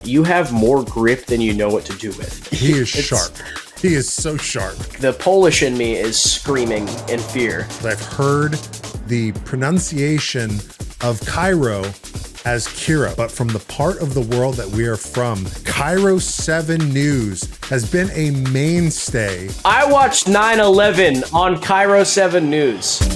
You have more grip than you know what to do with. He is sharp. He is so sharp. The Polish in me is screaming in fear. I've heard the pronunciation of Cairo as Kira, but from the part of the world that we are from, Cairo 7 News has been a mainstay. I watched 9/11 on Cairo 7 News.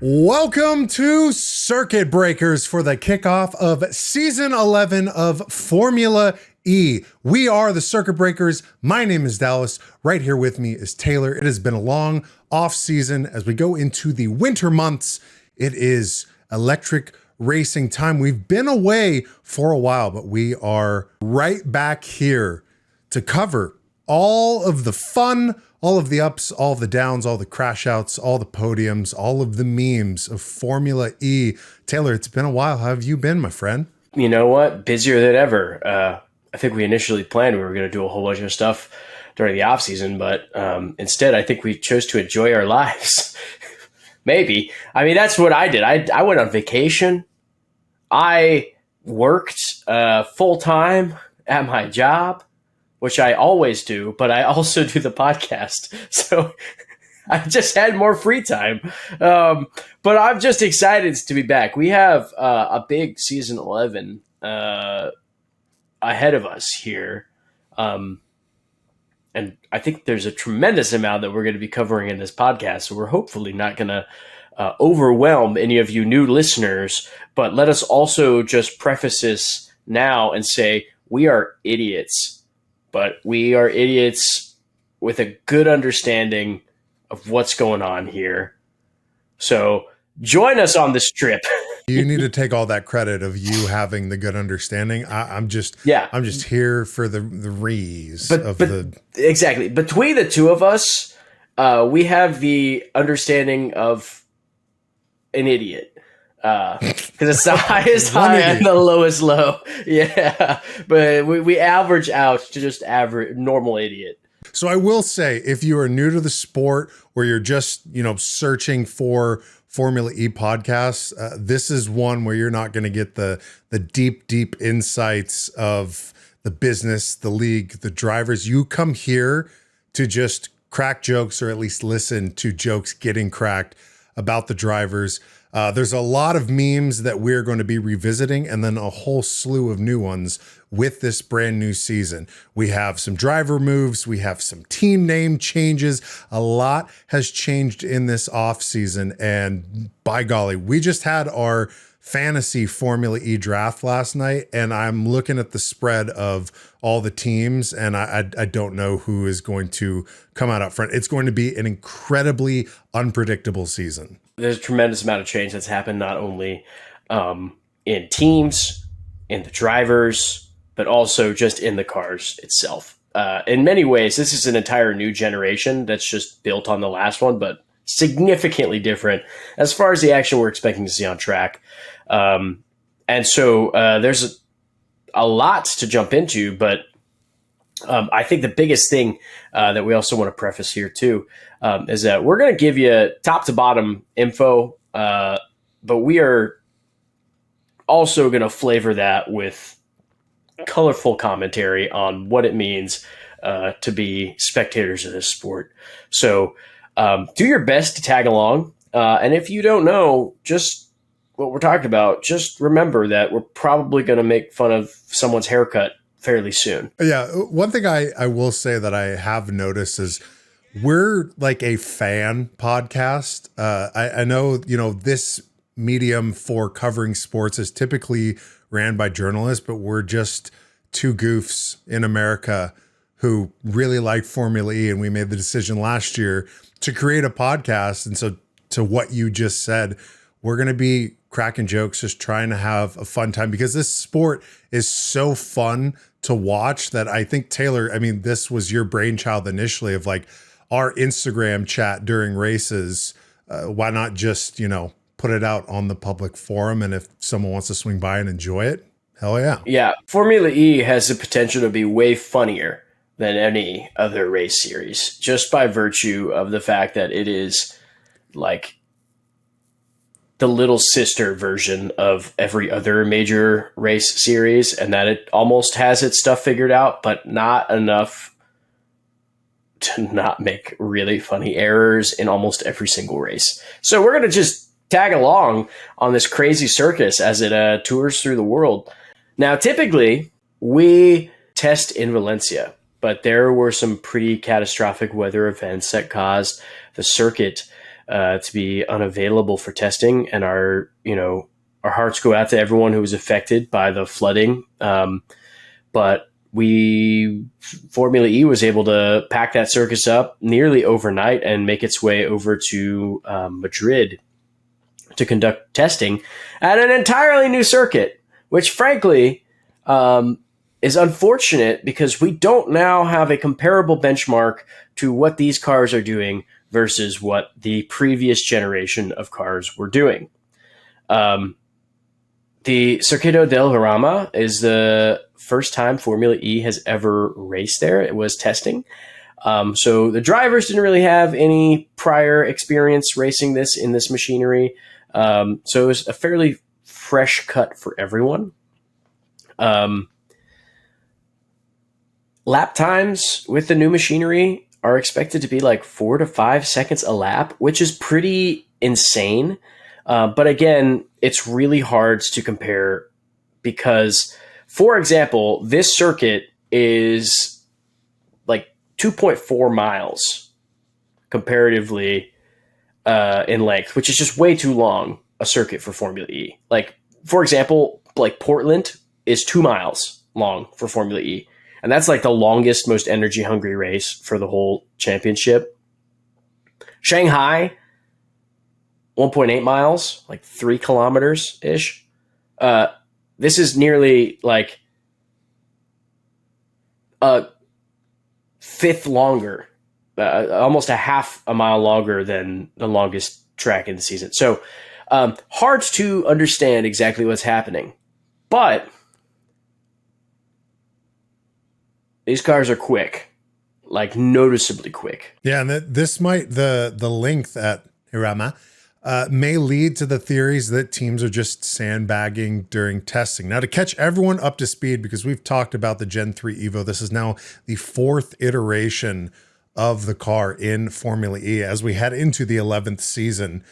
Welcome to Circuit Breakers for the kickoff of Season 11 of Formula E. We are the Circuit Breakers. My name is Dallas. Right here with me is Taylor. It has been a long off season as we go into the winter months. It is electric racing time. We've been away for a while, but we are right back here to cover all of the fun, all of the ups, all of the downs, all the crash outs, all the podiums, all of the memes of Formula E. Taylor, it's been a while. How have you been, my friend? You know what? Busier than ever. I think we initially planned we were going to do a whole bunch of stuff during the off season, but instead I think we chose to enjoy our lives. Maybe. I mean, that's what I did. I went on vacation. I worked full time at my job, which I always do, but I also do the podcast. So I just had more free time. But I'm just excited to be back. We have a big season 11 ahead of us here. And I think there's a tremendous amount that we're going to be covering in this podcast. So we're hopefully not going to overwhelm any of you new listeners. But let us also just preface this now and say we are idiots. But we are idiots with a good understanding of what's going on here. So join us on this trip. You need to take all that credit of you having the good understanding. I'm just here for the rees. Exactly. Between the two of us, we have the understanding of an idiot. Because it's the highest high and the lowest low. Yeah. But we average out to just average normal idiot. So I will say, if you are new to the sport or you're just, searching for Formula E podcasts, this is one where you're not going to get the deep insights of the business, the league, the drivers. You come here to just crack jokes, or at least listen to jokes getting cracked about the drivers. There's a lot of memes that we're going to be revisiting, and then a whole slew of new ones with this brand new season. We have some driver moves. We have some team name changes. A lot has changed in this off season, and by golly, we just had our fantasy Formula E draft last night, and I'm looking at the spread of all the teams, and I don't know who is going to come out up front. It's going to be an incredibly unpredictable season. There's a tremendous amount of change that's happened, not only in teams, in the drivers, but also just in the cars itself. In many ways, this is an entire new generation that's just built on the last one, but significantly different as far as the action we're expecting to see on track. And so there's a lot to jump into, but I think the biggest thing that we also want to preface here too is that we're going to give you top to bottom info, but we are also going to flavor that with colorful commentary on what it means to be spectators of this sport. So do your best to tag along. And if you don't know just what we're talking about, just remember that we're probably going to make fun of someone's haircut fairly soon. Yeah. One thing I will say that I have noticed is we're like a fan podcast. I know, this medium for covering sports is typically ran by journalists, but we're just two goofs in America who really like Formula E. And we made the decision last year to create a podcast. And so to what you just said, we're going to be cracking jokes, just trying to have a fun time, because this sport is so fun to watch that I think, Taylor, I mean, this was your brainchild initially of like our Instagram chat during races. Why not just, put it out on the public forum? And if someone wants to swing by and enjoy it, hell yeah. Yeah. Formula E has the potential to be way funnier than any other race series, just by virtue of the fact that it is like the little sister version of every other major race series, and that it almost has its stuff figured out, but not enough to not make really funny errors in almost every single race. So we're going to just tag along on this crazy circus as it tours through the world. Now, typically, we test in Valencia, but there were some pretty catastrophic weather events that caused the circuit to be unavailable for testing, and our hearts go out to everyone who was affected by the flooding. But Formula E was able to pack that circus up nearly overnight and make its way over to Madrid to conduct testing at an entirely new circuit, which frankly is unfortunate because we don't now have a comparable benchmark to what these cars are doing versus what the previous generation of cars were doing. The Circuito del Jarama is the first time Formula E has ever raced there. It was testing. So the drivers didn't really have any prior experience racing this in this machinery. So it was a fairly fresh cut for everyone. Lap times with the new machinery are expected to be like 4 to 5 seconds a lap, which is pretty insane. But again, it's really hard to compare because, for example, this circuit is like 2.4 miles comparatively in length, which is just way too long a circuit for Formula E. Like, for example, like Portland is 2 miles long for Formula E. And that's like the longest, most energy hungry race for the whole championship. Shanghai, 1.8 miles, like 3 kilometers ish. This is nearly like a fifth longer, almost a half a mile longer than the longest track in the season. So hard to understand exactly what's happening. But these cars are quick, like noticeably quick. Yeah, and this might, the length at Jarama may lead to the theories that teams are just sandbagging during testing. Now, to catch everyone up to speed, because we've talked about the Gen3 Evo, this is now the 4th iteration of the car in Formula E as we head into the 11th season.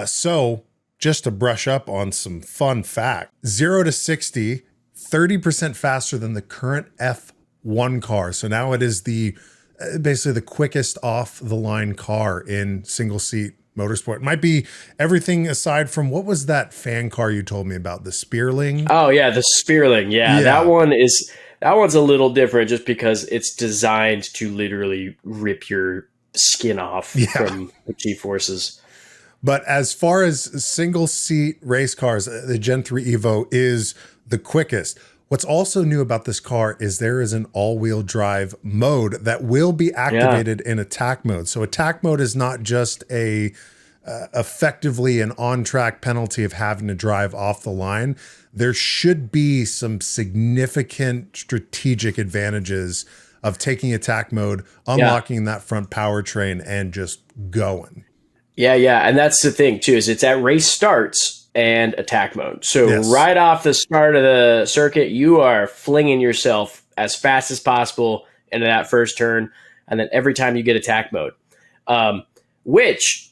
So just to brush up on some fun fact, 0 to 60, 30% faster than the current F1 car. So now it is basically the quickest off the line car in single seat motorsport. It might be everything aside from, what was that fan car you told me about? The Spearling? Oh yeah, the Spearling. Yeah, that one's a little different just because it's designed to literally rip your skin off from the G-forces. But as far as single seat race cars, the Gen3 Evo is the quickest. What's also new about this car is there is an all-wheel drive mode that will be activated in attack mode. So attack mode is not just effectively an on-track penalty of having to drive off the line. There should be some significant strategic advantages of taking attack mode, unlocking that front powertrain, and just going. Yeah. And that's the thing, too, is it's at race starts and attack mode. So right off the start of the circuit, you are flinging yourself as fast as possible into that first turn. And then every time you get attack mode, which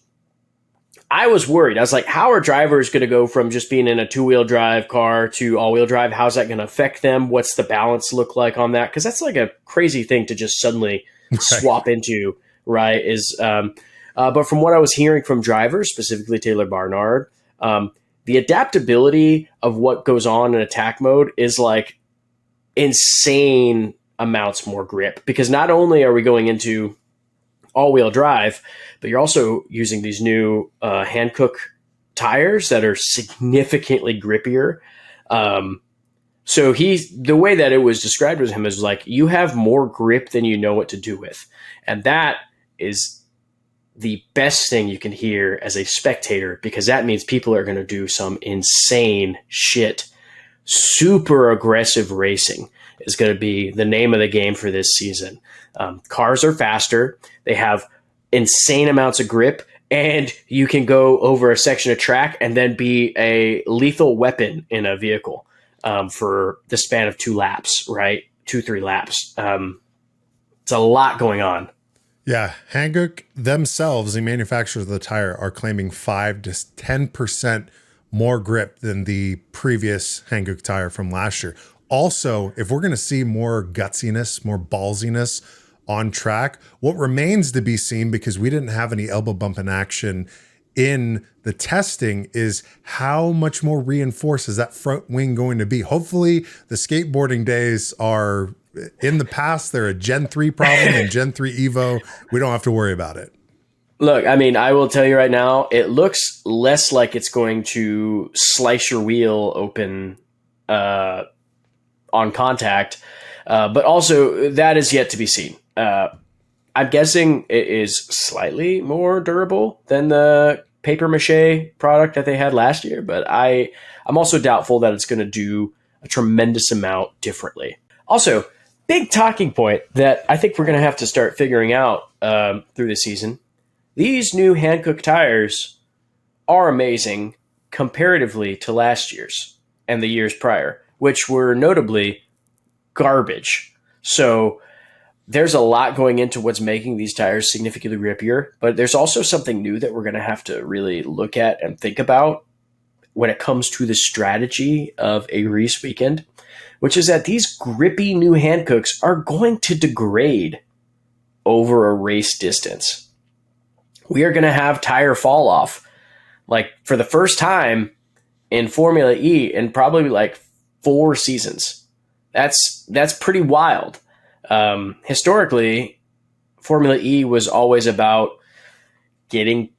I was worried. I was like, how are drivers going to go from just being in a 2-wheel drive car to all-wheel drive? How's that going to affect them? What's the balance look like on that? Because that's like a crazy thing to just suddenly swap into, right? But from what I was hearing from drivers, specifically Taylor Barnard, the adaptability of what goes on in attack mode is like insane amounts more grip, because not only are we going into all-wheel drive, but you're also using these new Hankook tires that are significantly grippier. So the way that it was described with him is like, you have more grip than you know what to do with. And that is the best thing you can hear as a spectator, because that means people are going to do some insane shit. Super aggressive racing is going to be the name of the game for this season. Cars are faster. They have insane amounts of grip, and you can go over a section of track and then be a lethal weapon in a vehicle for the span of 2 laps, right? 2-3 laps. It's a lot going on. Yeah, Hankook themselves, the manufacturers of the tire, are claiming 5 to 10% more grip than the previous Hankook tire from last year. Also, if we're going to see more gutsiness, more ballsiness on track, what remains to be seen, because we didn't have any elbow bump in action in the testing, is how much more reinforced is that front wing going to be? Hopefully the skateboarding days are in the past. They're a Gen 3 problem, and Gen 3 Evo, we don't have to worry about it. Look, I mean, I will tell you right now, it looks less like it's going to slice your wheel open on contact, but also that is yet to be seen. I'm guessing it is slightly more durable than the paper mache product that they had last year, but I'm also doubtful that it's going to do a tremendous amount differently. Also, big talking point that I think we're going to have to start figuring out through the season. These new Hankook tires are amazing comparatively to last year's and the years prior, which were notably garbage. So there's a lot going into what's making these tires significantly grippier, but there's also something new that we're going to have to really look at and think about when it comes to the strategy of a race weekend, which is that these grippy new Hankooks are going to degrade over a race distance. We are going to have tire fall off, like for the first time in Formula E in probably like 4 seasons. That's pretty wild. Historically, Formula E was always about getting,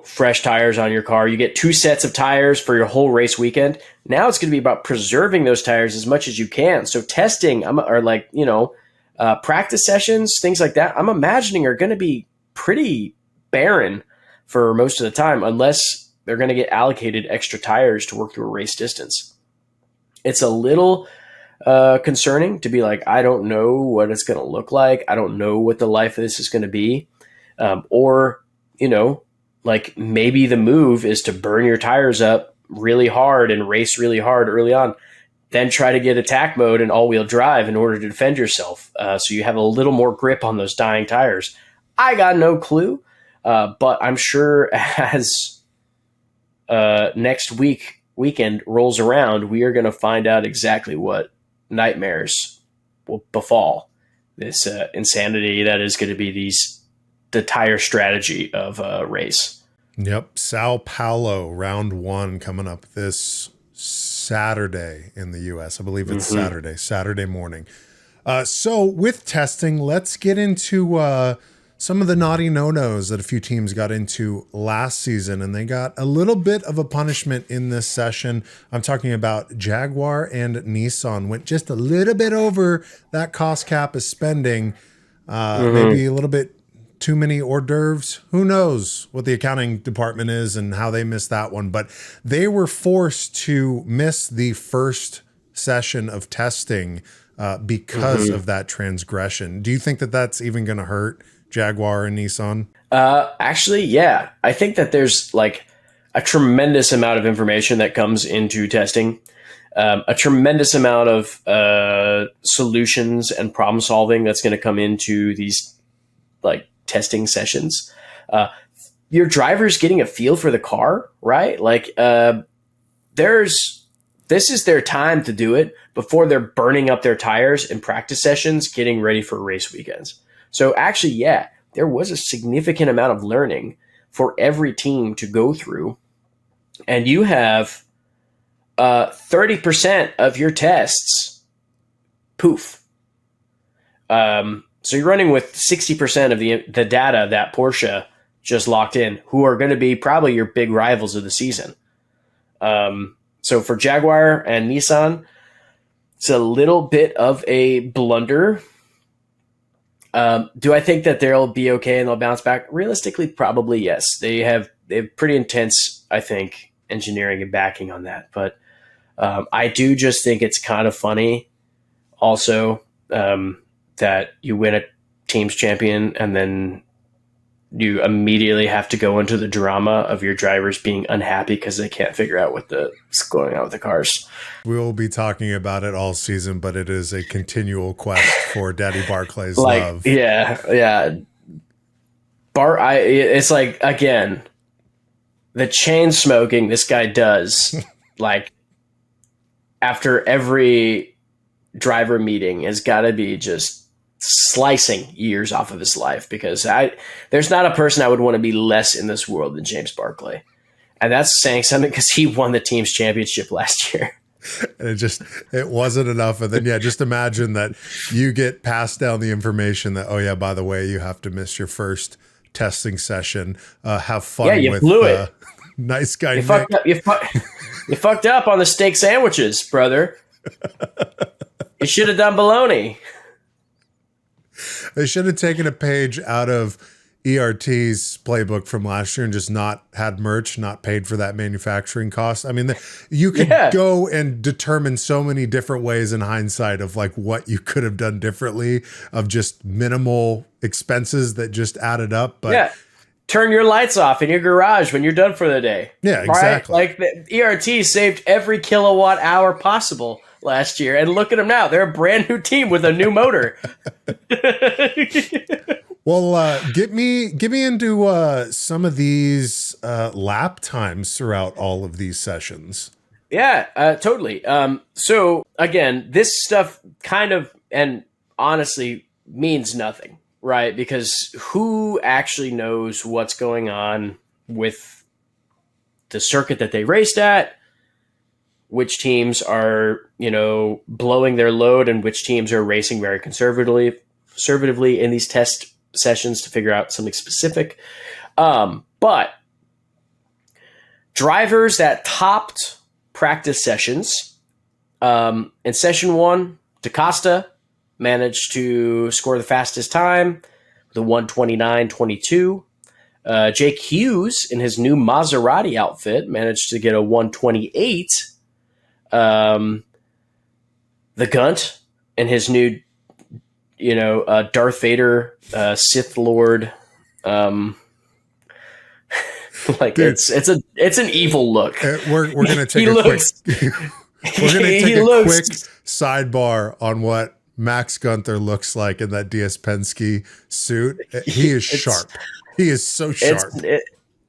fresh tires on your car. You get 2 sets of tires for your whole race weekend. Now it's going to be about preserving those tires as much as you can. So testing, practice sessions, things like that, I'm imagining are going to be pretty barren for most of the time, unless they're going to get allocated extra tires to work through a race distance. It's a little concerning to be like, I don't know what it's going to look like. I don't know what the life of this is going to be. Maybe the move is to burn your tires up really hard and race really hard early on, then try to get attack mode and all-wheel drive in order to defend yourself. So you have a little more grip on those dying tires. I got no clue, but I'm sure as next weekend rolls around, we are going to find out exactly what nightmares will befall this insanity that is going to be the tire strategy of a race. Yep. Sao Paulo round 1 coming up this Saturday in the US. I believe it's Saturday morning. So with testing, let's get into some of the naughty no-nos that a few teams got into last season, and they got a little bit of a punishment in this session. I'm talking about Jaguar and Nissan went just a little bit over that cost cap of spending, maybe a little bit too many hors d'oeuvres. Who knows what the accounting department is and how they missed that one, but they were forced to miss the first session of testing because of that transgression. Do you think that that's even going to hurt Jaguar and Nissan? Actually, yeah. I think that there's like a tremendous amount of information that comes into testing, a tremendous amount of solutions and problem solving that's going to come into these like testing sessions. Your driver's getting a feel for the car, right? Like this is their time to do it before they're burning up their tires in practice sessions, getting ready for race weekends. So actually, yeah, there was a significant amount of learning for every team to go through. And you have 30% of your tests, poof. So you're running with 60% of the data that Porsche just locked in, who are going to be probably your big rivals of the season. So for Jaguar and Nissan, it's a little bit of a blunder. Do I think that they'll be okay and they'll bounce back? Realistically, probably yes. They have pretty intense, I think, engineering and backing on that. But I do just think it's kind of funny also that you win a team's champion and then you immediately have to go into the drama of your drivers being unhappy because they can't figure out what's going on with the cars. We will be talking about it all season, but it is a continual quest for Daddy Barclay's Like, love. yeah. It's like, again, the chain smoking this guy does, like, after every driver meeting has got to be just slicing years off of his life, because there's not a person I would want to be less in this world than James Barclay. And that's saying something, because he won the team's championship last year. And it wasn't enough. And then, just imagine that you get passed down the information that, oh yeah, by the way, you have to miss your first testing session. Have fun you with blew it. Nice guy. You fucked up. You fucked up on the steak sandwiches, brother. You should have done bologna. They should have taken a page out of ERT's playbook from last year and just not had merch, not paid for that manufacturing cost. I mean, you could go and determine so many different ways in hindsight of like what you could have done differently, of just minimal expenses that just added up. But turn your lights off in your garage when you're done for the day. Yeah, exactly. Right? Like, the ERT saved every kilowatt hour possible last year, and look at them now. They're a brand new team with a new motor. Well, get me into some of these lap times throughout all of these sessions. Yeah, totally. So again, this stuff kind of, and honestly, means nothing, right? Because who actually knows what's going on with the circuit that they raced at? Which teams are, blowing their load, and which teams are racing very conservatively in these test sessions to figure out something specific. But drivers that topped practice sessions, in session 1, DaCosta managed to score the fastest time with a 1:29.22. Jake Hughes, in his new Maserati outfit, managed to get a 1:28. The Gunt, in his new, Darth Vader, Sith Lord, like, dude, it's an evil look. We're gonna take quick sidebar on what Max Gunther looks like in that DS Penske suit. He is sharp. He is so sharp.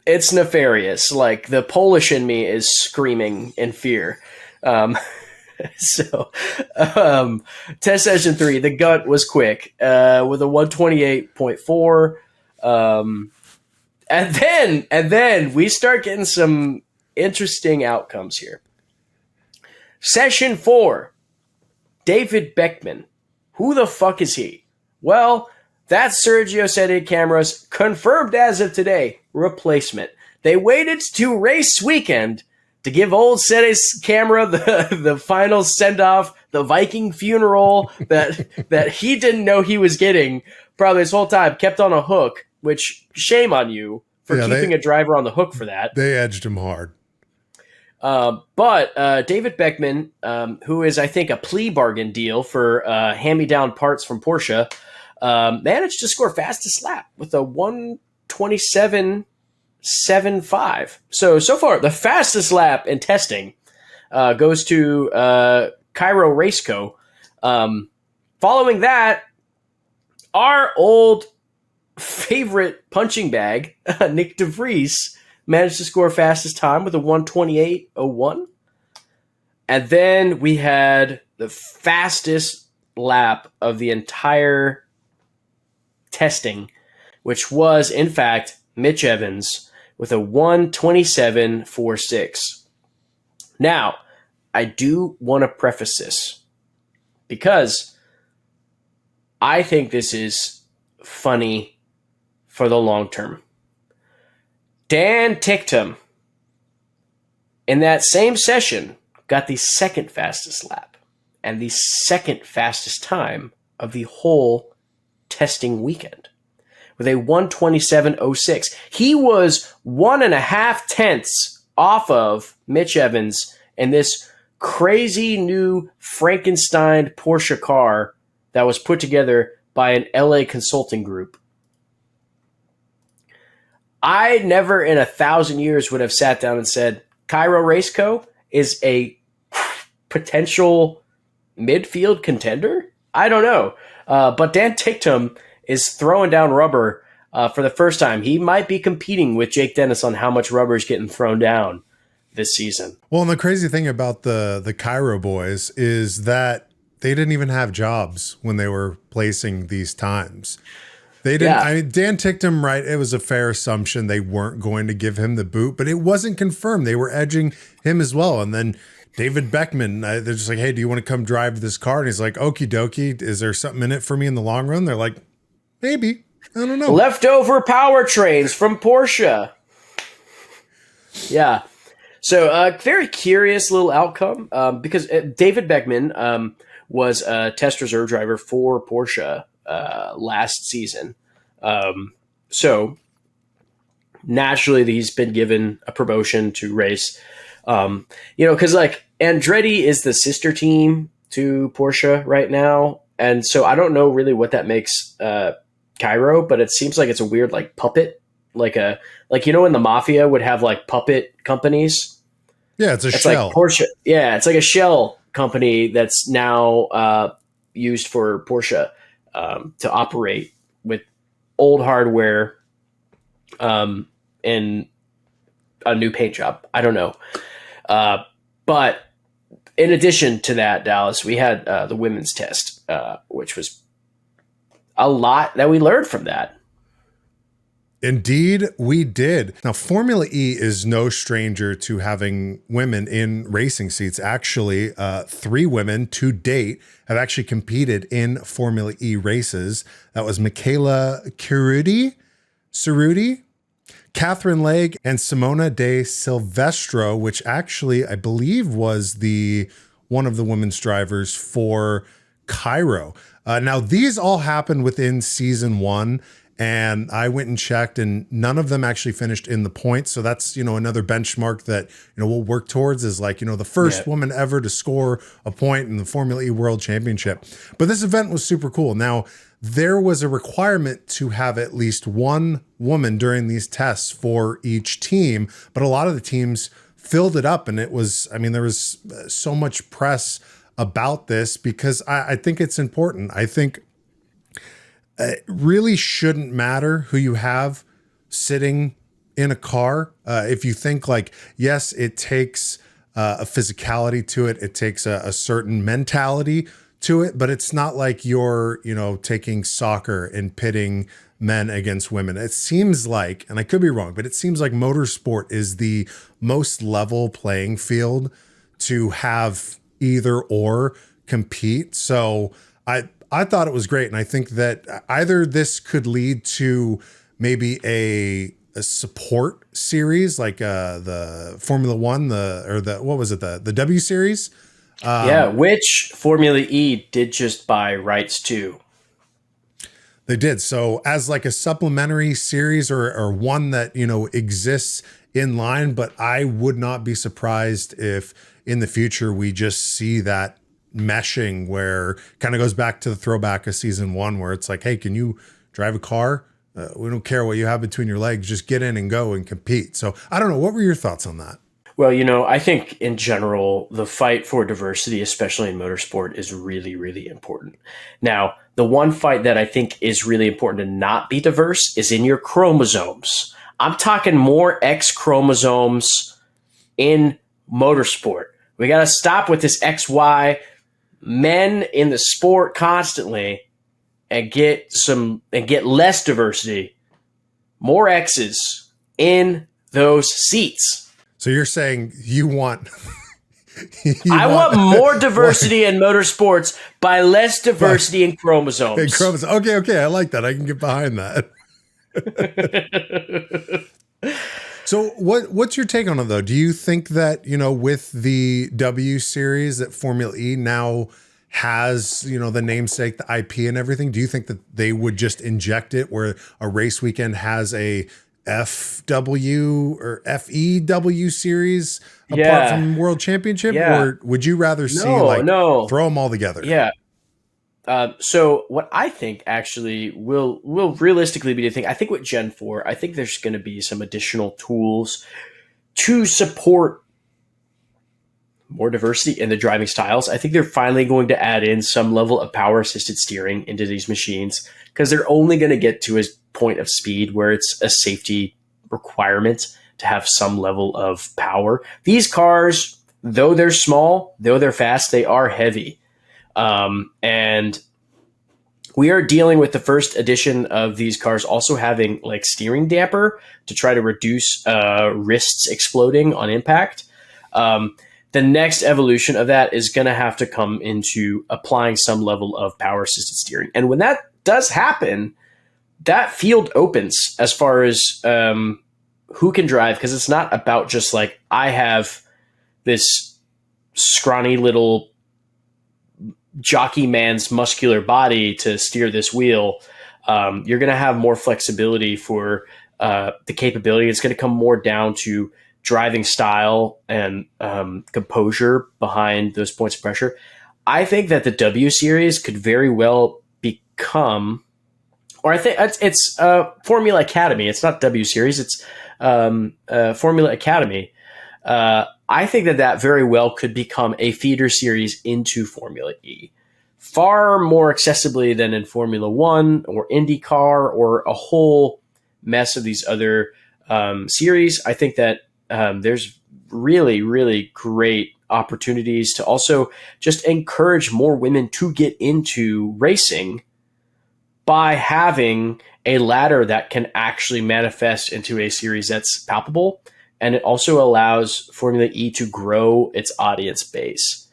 It's nefarious. Like, the Polish in me is screaming in fear. Test session 3, the Gunt was quick, with a 1:28.4. And then we start getting some interesting outcomes here. Session 4, David Beckman. Who the fuck is he? Well, that's Sergio Sette Camara's confirmed as of today replacement. They waited to race weekend to give old Sette's Camara the final send-off, the Viking funeral that he didn't know he was getting probably this whole time, kept on a hook, which, shame on you for keeping a driver on the hook for that. They edged him hard. But David Beckman, who is, I think, a plea bargain deal for hand-me-down parts from Porsche, managed to score fastest lap with a 1:27.75. So far, the fastest lap in testing goes to Cairo Race Co. Following that, our old favorite punching bag, Nick DeVries, managed to score fastest time with a 1:28.01. And then we had the fastest lap of the entire testing, which was, in fact, Mitch Evans with a 1:27.46. Now, I do want to preface this because I think this is funny for the long term. Dan Ticktum, in that same session, got the second fastest lap and the second fastest time of the whole testing weekend with a 1:27.06. He was 1.5 tenths off of Mitch Evans in this crazy new Frankenstein Porsche car that was put together by an LA consulting group. I never in 1,000 years would have sat down and said Cairo Race Co. is a potential midfield contender. I don't know. But Dan Ticktum is throwing down rubber for the first time. He might be competing with Jake Dennis on how much rubber is getting thrown down this season. Well, and the crazy thing about the Cairo boys is that they didn't even have jobs when they were placing these times. They didn't. Yeah. I mean, Dan Ticktum, right? It was a fair assumption they weren't going to give him the boot, but it wasn't confirmed. They were edging him as well. And then David Beckman, they're just like, hey, do you want to come drive this car? And he's like, okie dokie. Is there something in it for me in the long run? They're like, maybe. I don't know. Leftover powertrains from Porsche. Yeah. So very curious little outcome because David Beckman was a test reserve driver for Porsche last season. So naturally he's been given a promotion to race, because like Andretti is the sister team to Porsche right now. And so I don't know really what that makes Cairo, but it seems like it's a weird like puppet, like when the mafia would have like puppet companies. Yeah, it's shell. Like Porsche. Yeah, it's like a shell company that's now used for Porsche to operate with old hardware and a new paint job. I don't know. But in addition to that, Dallas, we had the women's test, which was a lot that we learned from that. Indeed, we did. Now, Formula E is no stranger to having women in racing seats. Actually, 3 women to date have actually competed in Formula E races. That was Michaela Cerruti, Catherine Legge, and Simona de Silvestro, which actually I believe was one of the women's drivers for Cairo. Now, these all happened within season 1. And I went and checked, and none of them actually finished in the points. So that's, another benchmark that, we'll work towards is like, the first woman ever to score a point in the Formula E World Championship. But this event was super cool. Now, there was a requirement to have at least one woman during these tests for each team, but a lot of the teams filled it up. And it was, there was so much press about this because I think it's important. I think it really shouldn't matter who you have sitting in a car. If you think like, yes, it takes a physicality to it. It takes a certain mentality to it, but it's not like you're, taking soccer and pitting men against women. It seems like, and I could be wrong, but it seems like motorsport is the most level playing field to have either or compete. So I thought it was great. And I think that either this could lead to maybe a support series like the Formula One, the W series? Which Formula E did just buy rights to. They did. So as like a supplementary series or one that, exists in line, but I would not be surprised if in the future we just see that meshing where kind of goes back to the throwback of season 1 where it's like, hey, can you drive a car? We don't care what you have between your legs, just get in and go and compete. So I don't know. What were your thoughts on that? Well, I think in general, the fight for diversity, especially in motorsport, is really, really important. Now, the one fight that I think is really important to not be diverse is in your chromosomes. I'm talking more X chromosomes in motorsport. We got to stop with this XY. Men in the sport constantly and get less diversity, more X's in those seats. So you're saying you want I want more diversity in motorsports by less diversity in chromosomes. Okay, I like that. I can get behind that. So what's your take on it, though? Do you think that, with the W series that Formula E now has, the namesake, the IP and everything, do you think that they would just inject it where a race weekend has a FW or FEW series apart from World Championship? Or would you rather see throw them all together? Yeah. So what I think actually will realistically be the thing. I think with Gen 4, I think there's going to be some additional tools to support more diversity in the driving styles. I think they're finally going to add in some level of power assisted steering into these machines because they're only going to get to a point of speed where it's a safety requirement to have some level of power. These cars, though they're small, though they're fast, they are heavy. And we are dealing with the first edition of these cars also having like steering damper to try to reduce wrists exploding on impact. The next evolution of that is going to have to come into applying some level of power assisted steering. And when that does happen, that field opens as far as who can drive, because it's not about just like, I have this scrawny little jockey man's muscular body to steer this wheel. You're going to have more flexibility for the capability. It's going to come more down to driving style and composure behind those points of pressure. I think that the W series could very well become, or I think it's Formula Academy. It's not W series. It's Formula Academy. I think that very well could become a feeder series into Formula E, far more accessibly than in Formula One or IndyCar or a whole mess of these other series. I think that there's really, really great opportunities to also just encourage more women to get into racing by having a ladder that can actually manifest into a series that's palpable. And it also allows Formula E to grow its audience base.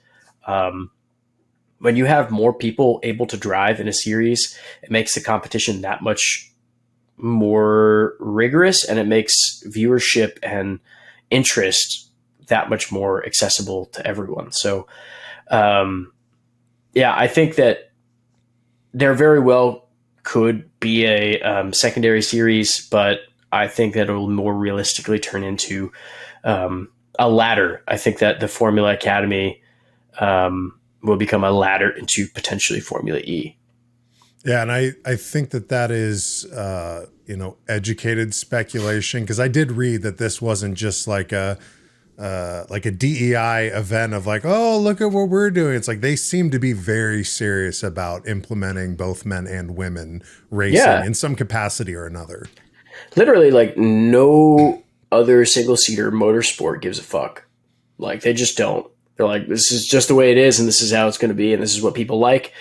When you have more people able to drive in a series, it makes the competition that much more rigorous, and it makes viewership and interest that much more accessible to everyone. So, I think that there very well could be a secondary series, but I think that it will more realistically turn into a ladder. I think that the Formula Academy will become a ladder into potentially Formula E. Yeah, and I think that is educated speculation, because I did read that this wasn't just like a DEI event of like, oh, look at what we're doing. It's like they seem to be very serious about implementing both men and women racing in some capacity or another. Literally, like, no other single-seater motorsport gives a fuck. Like, they just don't. They're like, this is just the way it is, and this is how it's going to be, and this is what people like.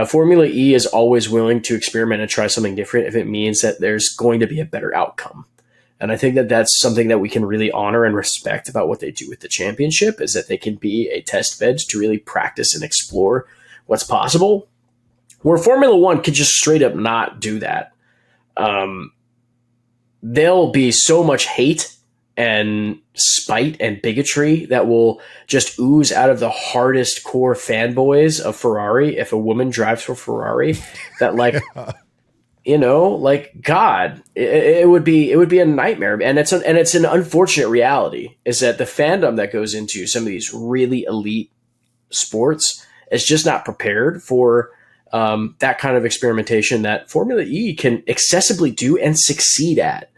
Formula E is always willing to experiment and try something different if it means that there's going to be a better outcome. And I think that that's something that we can really honor and respect about what they do with the championship, is that they can be a test bed to really practice and explore what's possible, where Formula One could just straight up not do that. There'll be so much hate and spite and bigotry that will just ooze out of the hardest core fanboys of Ferrari if a woman drives for Ferrari, that like, God, it would be a nightmare. And it's an unfortunate reality, is that the fandom that goes into some of these really elite sports is just not prepared for that kind of experimentation that Formula E can accessibly do and succeed at.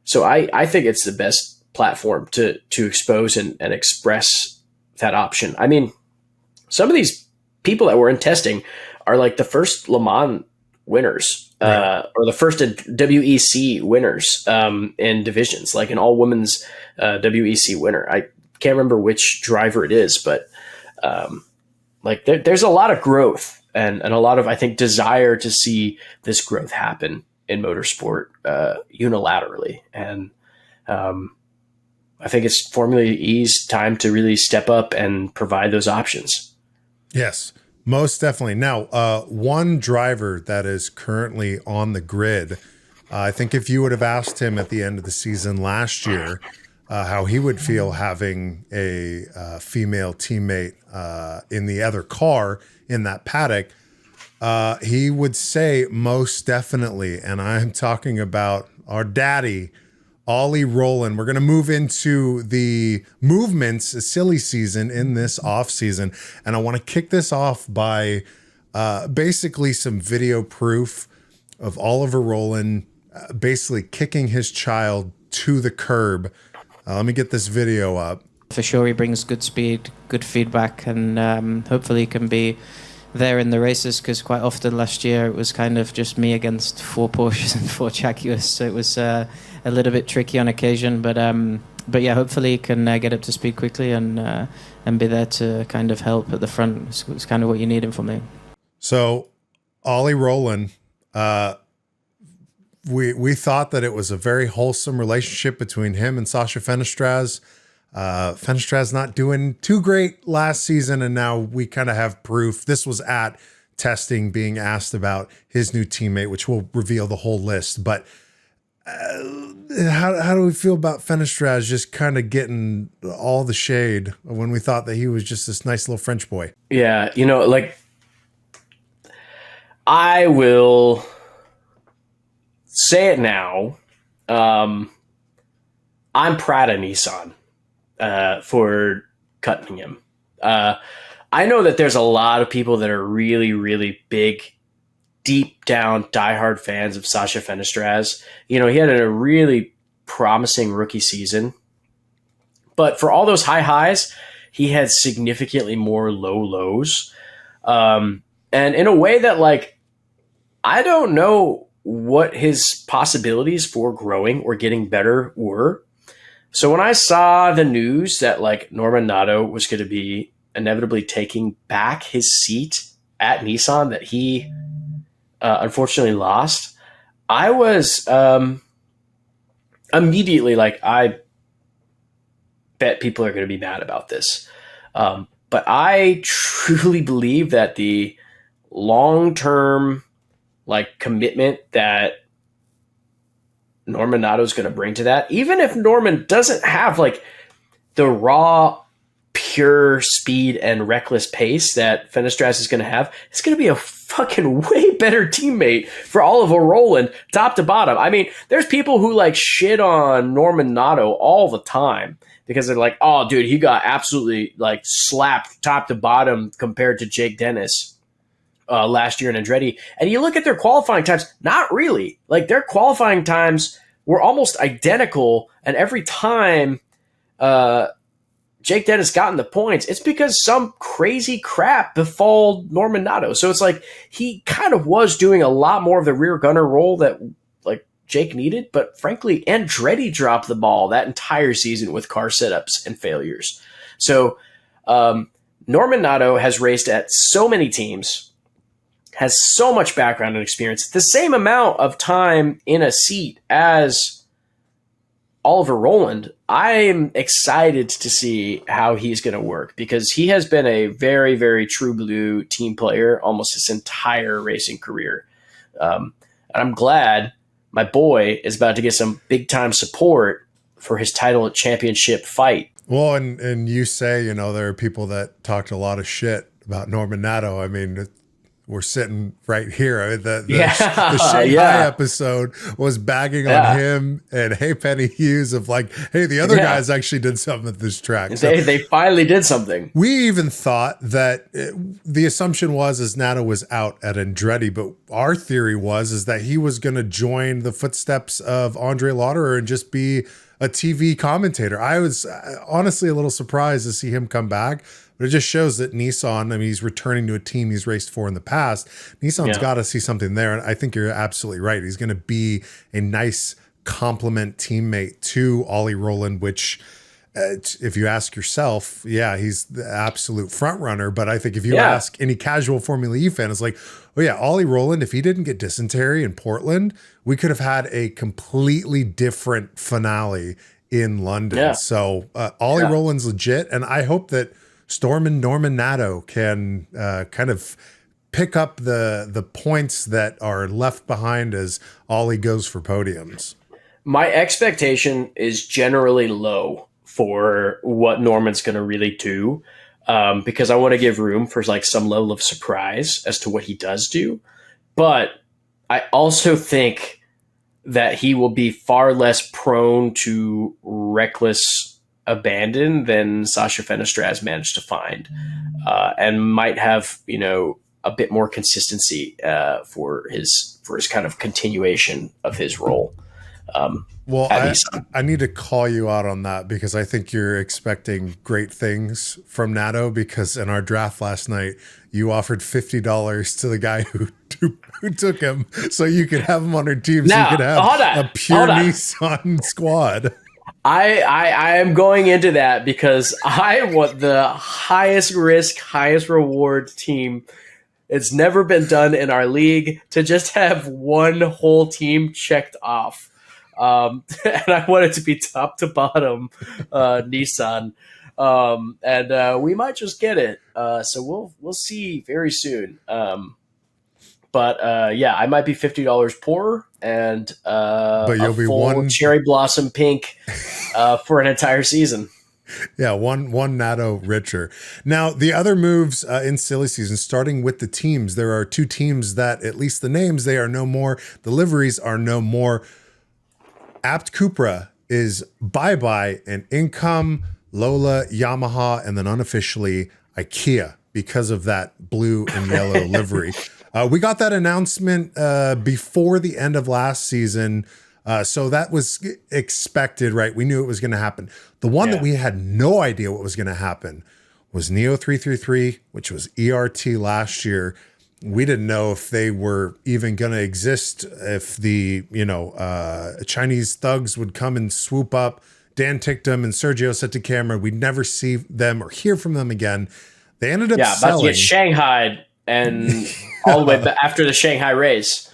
So I think it's the best platform to expose and express that option. I mean, some of these people that were in testing are like the first Le Mans winners, or the first WEC winners in divisions, like an all women's WEC winner. I can't remember which driver it is, but there's a lot of growth and a lot of, I think, desire to see this growth happen in motorsport unilaterally. And I think it's Formula E's time to really step up and provide those options. Yes, most definitely. Now, one driver that is currently on the grid, I think if you would have asked him at the end of the season last year how he would feel having a female teammate in the other car in that paddock, he would say most definitely. And I'm talking about our daddy, Ollie Rowland. We're going to move into the movements, silly season in this off season. And I want to kick this off by basically some video proof of Oliver Rowland basically kicking his child to the curb. Let me get this video up. For sure, he brings good speed, good feedback, and hopefully he can be there in the races, because quite often last year it was kind of just me against 4 Porsches and 4 Jaguars, so it was a little bit tricky on occasion. But yeah, hopefully he can get up to speed quickly and be there to kind of help at the front. It's kind of what you need him for me. So Ollie Rowland, we thought that it was a very wholesome relationship between him and Sasha Fenestraz. Fenestraz not doing too great last season, and now we kind of have proof. This was at testing, being asked about his new teammate, which will reveal the whole list. But how do we feel about Fenestraz just kind of getting all the shade when we thought that he was just this nice little French boy? Yeah, like, I will say it now. I'm proud of Nissan for cutting him. I know that there's a lot of people that are really, really big, deep down, diehard fans of Sasha Fenestraz. He had a really promising rookie season, but for all those high highs, he had significantly more low lows. And in a way that, like, I don't know what his possibilities for growing or getting better were. So when I saw the news that, like, Norman Nato was going to be inevitably taking back his seat at Nissan that he unfortunately lost, I was immediately like, I bet people are going to be mad about this. But I truly believe that the long-term, like, commitment that Norman Nato is going to bring to that, even if Norman doesn't have, like, the raw, pure speed and reckless pace that Fenestraz is going to have, it's going to be a fucking way better teammate for Oliver Rowland, top to bottom. I mean, there's people who, like, shit on Norman Nato all the time because they're like, oh, dude, he got absolutely, like, slapped top to bottom compared to Jake Dennis last year in Andretti. And you look at their qualifying times, not really. Like, their qualifying times were almost identical, and every time Jake Dennis got in the points, it's because some crazy crap befall Norman Nato. So it's like he kind of was doing a lot more of the rear gunner role that, like, Jake needed, but frankly, Andretti dropped the ball that entire season with car setups and failures. So Norman Nato has raced at so many teams, has so much background and experience, the same amount of time in a seat as Oliver Rowland. I'm excited to see how he's going to work because he has been a very, very true blue team player almost his entire racing career. And I'm glad my boy is about to get some big time support for his title championship fight. Well, and you say, there are people that talked a lot of shit about Norman Nato. I mean, we're sitting right here. I mean, the Shanghai episode was bagging on him and Hey Penny Hughes of like, hey, the other guys actually did something at this track. So they finally did something. We even thought that the assumption was Nato was out at Andretti, but our theory is that he was going to join the footsteps of Andre Lauderer and just be a TV commentator. I was honestly a little surprised to see him come back. But it just shows that Nissan, I mean, he's returning to a team he's raced for in the past. Nissan's got to see something there. And I think you're absolutely right. He's going to be a nice complement teammate to Ollie Rowland, which if you ask yourself, he's the absolute front runner. But I think if you ask any casual Formula E fan, it's like, oh yeah, Ollie Rowland, if he didn't get dysentery in Portland, we could have had a completely different finale in London. Yeah. So Ollie Rowland's legit. And I hope that Storm and Norman Nato can kind of pick up the points that are left behind as Ollie goes for podiums. My expectation is generally low for what Norman's going to really do because I want to give room for, like, some level of surprise as to what he does do. But I also think that he will be far less prone to reckless abandon than Sasha Fenestraz managed to find, and might have, a bit more consistency for his kind of continuation of his role. Well, I need to call you out on that because I think you're expecting great things from Nato, because in our draft last night, you offered $50 to the guy who took him so you could have him on your team. So you could have a pure Nissan squad. I am going into that because I want the highest risk, highest reward team. It's never been done in our league to just have one whole team checked off. And I want it to be top to bottom Nissan. And we might just get it. So we'll see very soon. But yeah, I might be $50 poorer, and but you'll be one cherry blossom pink for an entire season. Yeah, one Nato richer. Now, the other moves in silly season, starting with the teams, there are two teams that, at least the names, they are no more. The liveries are no more. Apt Cupra is bye-bye, and income Lola, Yamaha, and then unofficially IKEA because of that blue and yellow livery. We got that announcement before the end of last season. So that was expected, right? We knew it was going to happen. The one that we had no idea what was going to happen was Neo 333, which was ERT last year. We didn't know if they were even going to exist, if the, Chinese thugs would come and swoop up. Dan Ticktum and Sergio said to camera, we'd never see them or hear from them again. They ended up about selling. to get shanghaied and all the way back after the Shanghai race.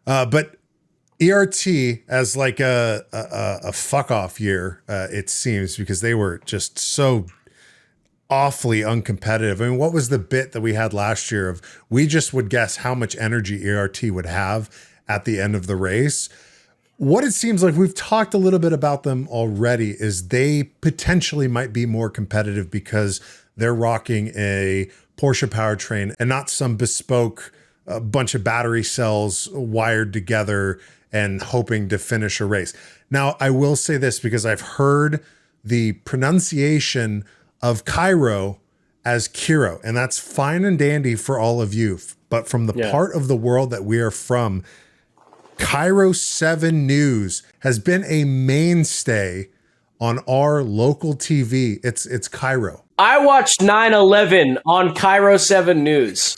But ERT as like a fuck off year, it seems, because they were just so awfully uncompetitive. I mean, what was the bit that we had last year of we just would guess how much energy ERT would have at the end of the race? What it seems like, we've talked a little bit about them already, is they potentially might be more competitive because they're rocking a Porsche powertrain and not some bespoke bunch of battery cells wired together and hoping to finish a race. Now, I will say this because I've heard the pronunciation of Cairo as Kiro, and that's fine and dandy for all of you. But from the part of the world that we are from, Cairo 7 News has been a mainstay on our local TV. It's Cairo. I watched 9/11 on Cairo 7 News.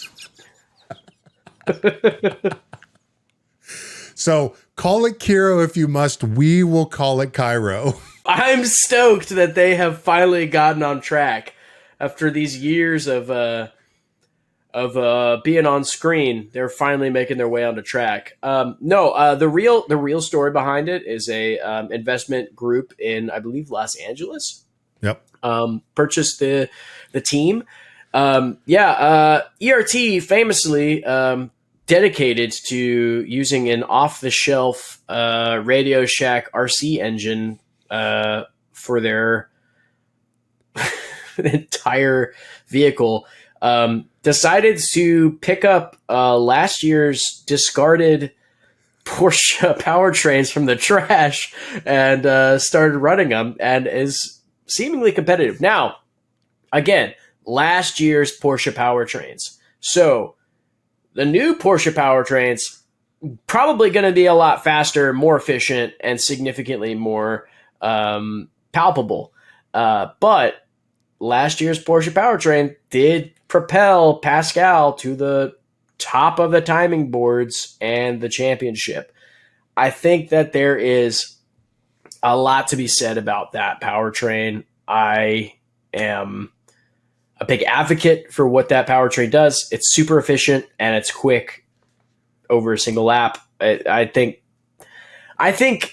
So call it Kiro if you must. We will call it Cairo. I'm stoked that they have finally gotten on track after these years of being on screen. They're finally making their way onto track. The real story behind it is a investment group in, I believe, Los Angeles. Yep. Purchased the team. ERT famously dedicated to using an off-the-shelf Radio Shack RC engine for their entire vehicle. Decided to pick up last year's discarded Porsche powertrains from the trash and started running them, and is seemingly competitive. Now, again, last year's Porsche powertrains. So the new Porsche powertrains probably going to be a lot faster, more efficient, and significantly more palpable. But last year's Porsche powertrain did propel Pascal to the top of the timing boards and the championship. I think that there is a lot to be said about that powertrain. I am a big advocate for what that powertrain does. It's super efficient and it's quick over a single lap. I think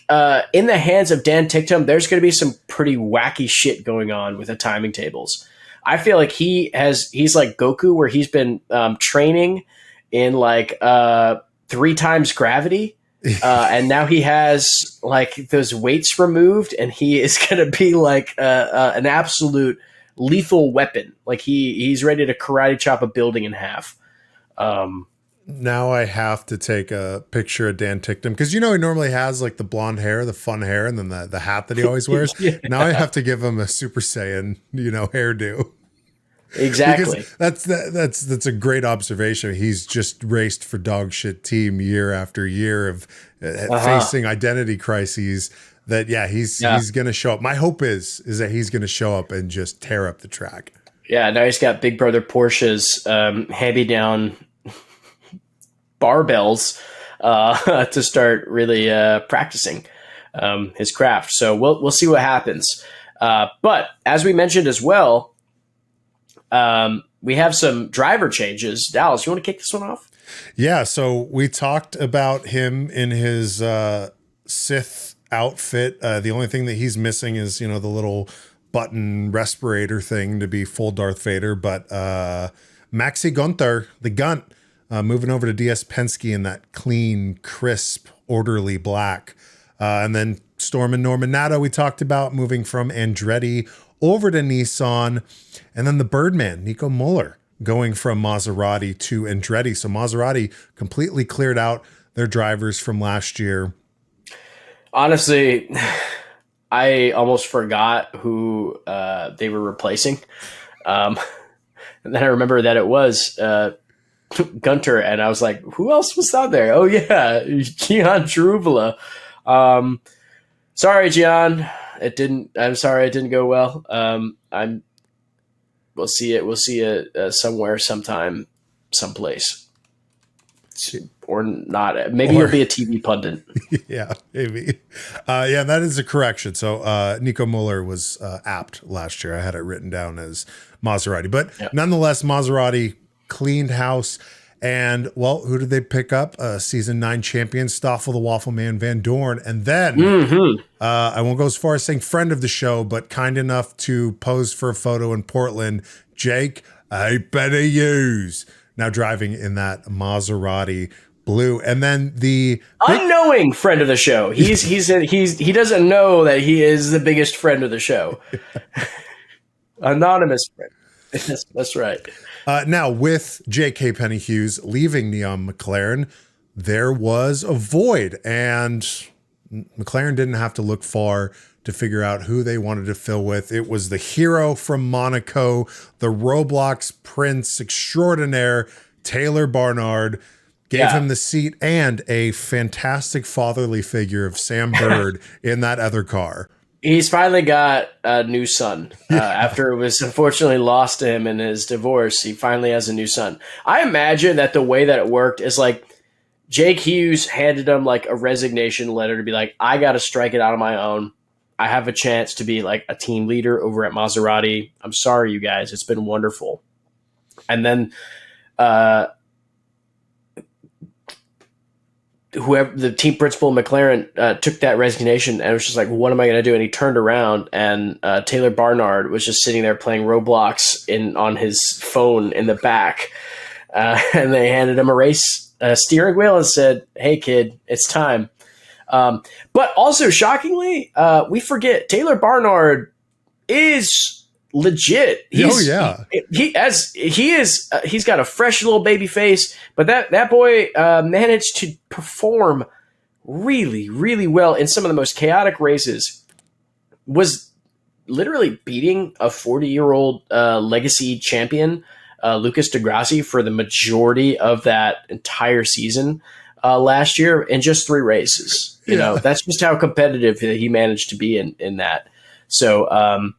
in the hands of Dan Ticktum, there's going to be some pretty wacky shit going on with the timing tables. I feel like he's like Goku, where he's been training in like 3 times gravity. And now he has like those weights removed, and he is going to be like an absolute lethal weapon. Like he's ready to karate chop a building in half. Now I have to take a picture of Dan Ticktum, because he normally has like the blonde hair, the fun hair, and then the hat that he always wears. Yeah. Now I have to give him a Super Saiyan, hairdo. Exactly. That's a great observation. He's just raced for dog shit team year after year of facing identity crises. That he's going to show up. My hope is that he's going to show up and just tear up the track. Yeah, now he's got Big Brother Porsche's hand-me-down barbells to start really practicing his craft. So we'll see what happens. But as we mentioned as well, we have some driver changes. Dallas, you want to kick this one off? Yeah, so we talked about him in his Sith outfit. The only thing that he's missing is, the little button respirator thing to be full Darth Vader. But Maxi Gunther, the Gunt, moving over to DS Penske in that clean, crisp, orderly black. And then Storm and Norman Nato, we talked about moving from Andretti over to Nissan. And then the Birdman, Nico Muller, going from Maserati to Andretti. So Maserati completely cleared out their drivers from last year. Honestly, I almost forgot who they were replacing. And then I remember that it was Gunter, and I was like, who else was out there? Oh, yeah, Gian Truvula. Sorry, Gian. I'm sorry it didn't go well. We'll see it somewhere, sometime, someplace. Or not. Maybe you'll be a TV pundit. Yeah, maybe. That is a correction. So Nico Muller was apt last year. I had it written down as Maserati. But nonetheless, Maserati cleaned house. And, well, who did they pick up? Season 9 champion, Stoffel the Waffle Man Van Dorn. And then, I won't go as far as saying friend of the show, but kind enough to pose for a photo in Portland, Jake, I better use. Now driving in that Maserati blue. And then the unknowing friend of the show. He doesn't know that he is the biggest friend of the show. Anonymous friend. That's right. Now with J.K. Penny Hughes leaving Neon McLaren, there was a void, and McLaren didn't have to look far to figure out who they wanted to fill with. It was the hero from Monaco, the Roblox prince extraordinaire, Taylor Barnard, gave him the seat and a fantastic fatherly figure of Sam Bird in that other car. He's finally got a new son. After it was unfortunately lost to him in his divorce, he finally has a new son. I imagine that the way that it worked is like Jake Hughes handed him like a resignation letter to be like, I got to strike it out on my own. I have a chance to be like a team leader over at Maserati. I'm sorry, you guys. It's been wonderful. And then whoever the team principal McLaren took that resignation and was just like, what am I going to do? And he turned around and Taylor Barnard was just sitting there playing Roblox on his phone in the back. And they handed him a steering wheel and said, hey kid, it's time. But also shockingly, we forget Taylor Barnard is legit. He's got a fresh little baby face, but that boy managed to perform really, really well in some of the most chaotic races. Was literally beating a 40-year-old legacy champion, Lucas Degrassi, for the majority of that entire season last year in just 3 races. You know, that's just how competitive he managed to be in that. So,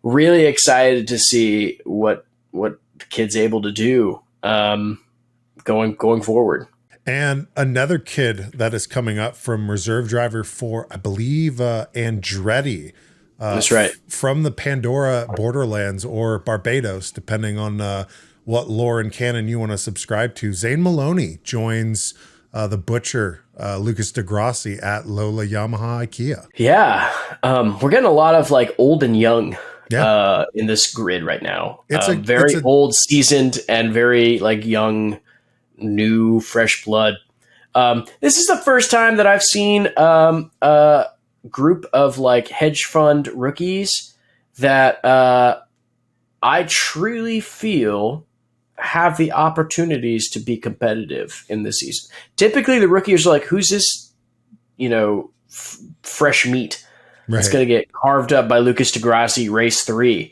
really excited to see what the kid's able to do going forward. And another kid that is coming up from reserve driver for, I believe, Andretti. That's right. From the Pandora Borderlands or Barbados, depending on what lore and canon you want to subscribe to. Zane Maloney joins the butcher, Lucas Degrassi, at Lola Yamaha Ikea. Yeah. We're getting a lot of like old and young in this grid right now. It's very old, seasoned, and very like young, new, fresh blood. This is the first time that I've seen a group of like hedge fund rookies that I truly feel have the opportunities to be competitive in this season. Typically, the rookies are like, who's this, fresh meat that's going to get carved up by Lucas Degrassi race 3?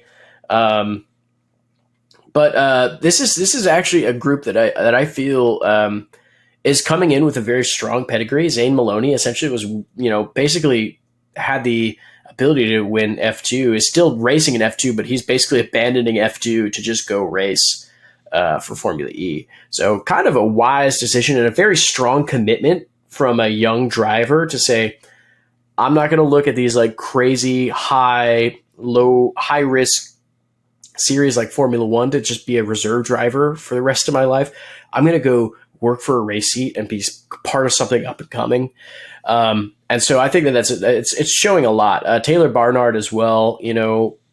But this is actually a group that I feel is coming in with a very strong pedigree. Zane Maloney essentially was, basically had the ability to win F2, is still racing in F2, but he's basically abandoning F2 to just go race for Formula E. So kind of a wise decision and a very strong commitment from a young driver to say, I'm not going to look at these like crazy high risk series like Formula One to just be a reserve driver for the rest of my life. I'm going to go work for a race seat and be part of something up and coming. And so I think that it's showing a lot. Taylor Barnard as well,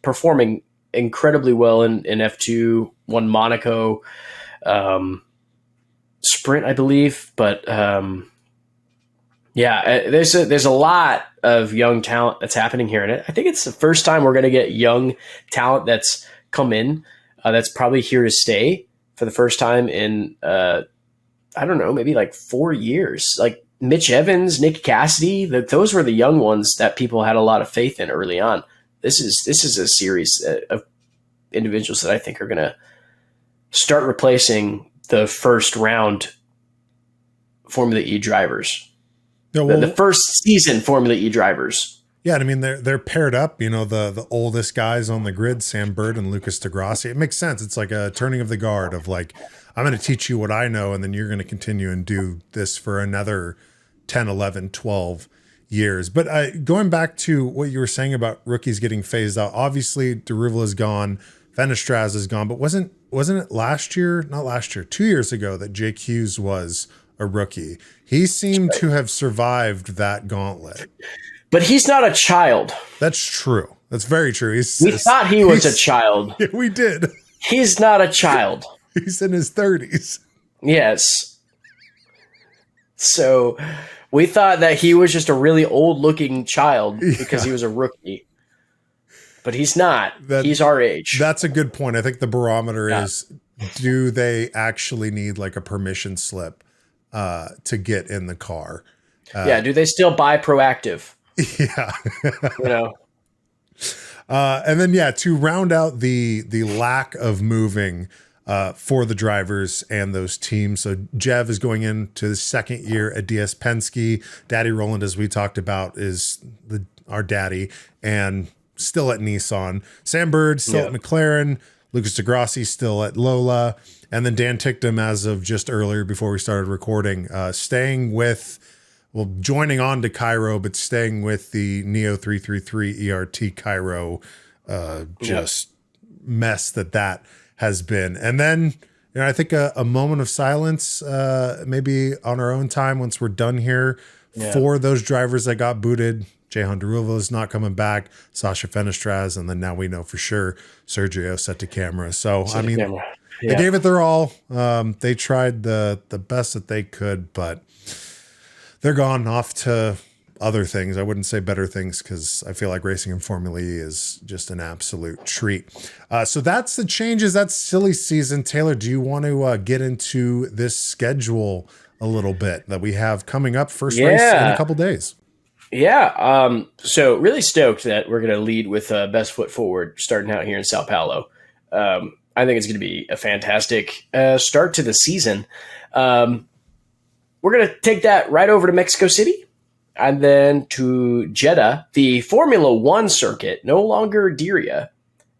performing incredibly well in F2, won Monaco sprint, I believe. But there's a lot of young talent that's happening here. And I think it's the first time we're going to get young talent that's come in that's probably here to stay for the first time in, I don't know, maybe like 4 years. Like Mitch Evans, Nick Cassidy, those were the young ones that people had a lot of faith in early on. This is a series of individuals that I think are going to start replacing the first round Formula E drivers. Yeah, well, the first season Formula E drivers. Yeah, I mean they're paired up. The oldest guys on the grid, Sam Bird and Lucas deGrassi. It makes sense. It's like a turning of the guard of like, I'm going to teach you what I know, and then you're going to continue and do this for another 10, 11, 12 years. But going back to what you were saying about rookies getting phased out, obviously Deruvla is gone, Fenestraz is gone, but wasn't it last year? Not last year, 2 years ago that Jake Hughes was a rookie. He seemed to have survived that gauntlet. But he's not a child. That's true. That's very true. We thought he was a child. Yeah, we did. He's not a child. He's in his 30s. Yes. So we thought that he was just a really old-looking child because he was a rookie. But he's not. He's our age. That's a good point. I think the barometer is, do they actually need like a permission slip to get in the car? Do they still buy Proactive? Yeah. And then, to round out the lack of moving for the drivers and those teams. So Jev is going into the second year at DS Penske. Daddy Rowland, as we talked about, is our daddy and still at Nissan. Sam Bird still at McLaren. Lucas deGrassi still at Lola. And then Dan Ticktum, as of just earlier before we started recording, joining on to Cairo, but staying with the Neo 333 ERT Cairo mess that has been. And then, I think a moment of silence, maybe on our own time once we're done here, for those drivers that got booted. Jehan Deruvla is not coming back. Sasha Fenestraz, and then now we know for sure Sergio set to camera. So, they gave it their all. They tried the best that they could, but they're gone off to other things. I wouldn't say better things because I feel like racing in Formula E is just an absolute treat. So that's the changes. That's silly season. Taylor, do you want to get into this schedule a little bit that we have coming up? First race in a couple days. Yeah. So really stoked that we're going to lead with Best Foot Forward starting out here in Sao Paulo. I think it's going to be a fantastic start to the season. We're going to take that right over to Mexico City and then to Jeddah, the Formula One circuit, no longer Diriyah.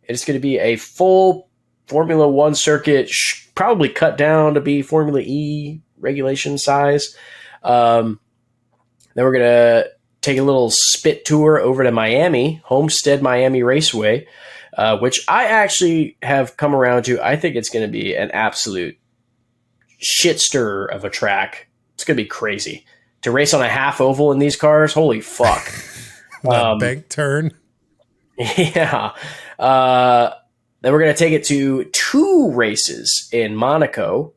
It's going to be a full Formula One circuit, probably cut down to be Formula E regulation size. Then we're going to take a little spit tour over to Miami, Homestead Miami Raceway, which I actually have come around to. I think it's going to be an absolute shit stir of a track. It's going to be crazy to race on a half oval in these cars. Holy fuck. Bank turn. Yeah. Then we're going to take it to 2 races in Monaco,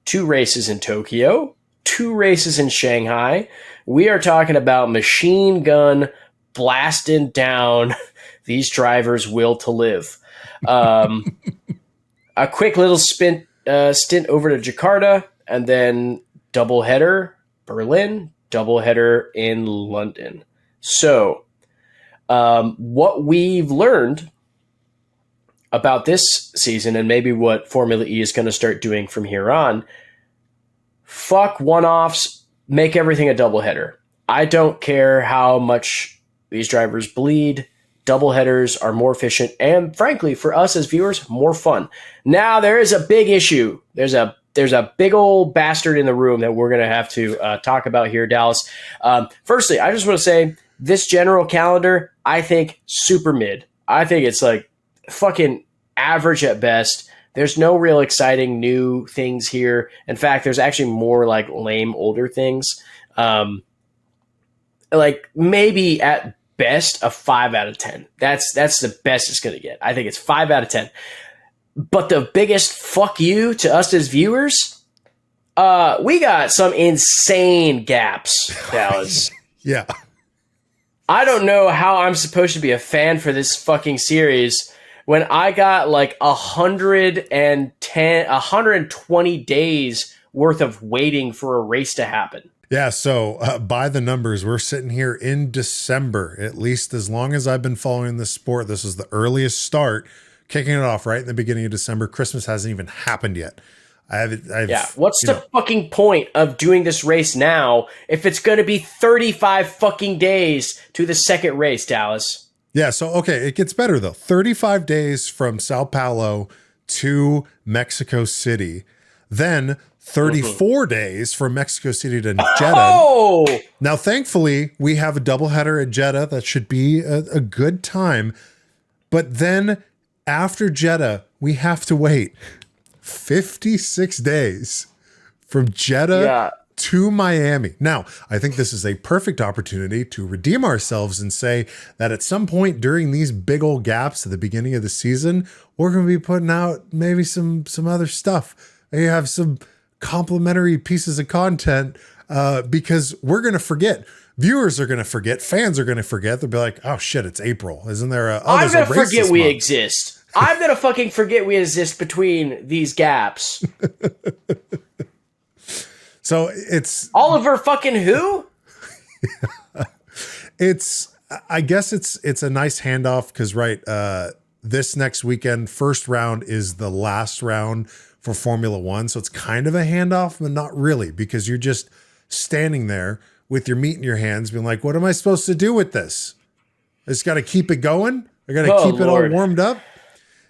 2 races in Tokyo, 2 races in Shanghai. We are talking about machine gun blasting down these drivers' will to live. A quick little stint over to Jakarta, and then doubleheader Berlin, doubleheader in London. So what we've learned about this season and maybe what Formula E is going to start doing from here on. Fuck one-offs, make everything a doubleheader. I don't care how much these drivers bleed. Doubleheaders are more efficient and, frankly, for us as viewers, more fun. Now, there is a big issue. There's a big old bastard in the room that we're going to have to talk about here, Dallas. Firstly, I just want to say this general calendar, I think, super mid. I think it's like fucking average at best. There's no real exciting new things here. In fact, there's actually more like lame older things. Like maybe at best a 5 out of 10. That's the best it's going to get. I think it's 5 out of 10. But the biggest fuck you to us as viewers, we got some insane gaps, Dallas. Yeah. I don't know how I'm supposed to be a fan for this fucking series when I got like 120 days worth of waiting for a race to happen. Yeah, so by the numbers, we're sitting here in December. At least as long as I've been following this sport, this is the earliest start, kicking it off right in the beginning of December. Christmas hasn't even happened yet. What's the fucking point of doing this race now if it's going to be 35 fucking days to the second race, Dallas? Yeah, so, okay, it gets better, though. 35 days from Sao Paulo to Mexico City. Then 34 days from Mexico City to Jeddah. Oh! Now, thankfully, we have a doubleheader at Jeddah. That should be a good time. But then after Jeddah, we have to wait 56 days from Jeddah to Miami. Now, I think this is a perfect opportunity to redeem ourselves and say that at some point during these big old gaps at the beginning of the season, we're going to be putting out maybe some other stuff. You have some complimentary pieces of content because we're going to forget. Viewers are going to forget. Fans are going to forget. They'll be like, oh shit, it's April. Isn't there a... I'm going to forget we exist. I'm going to fucking forget we exist between these gaps. So it's... Oliver fucking who? I guess it's a nice handoff because, right, this next weekend, first round is the last round for Formula One. So it's kind of a handoff, but not really, because you're just standing there with your meat in your hands being like, what am I supposed to do with this? I just got to keep it going. I got to keep it all warmed up.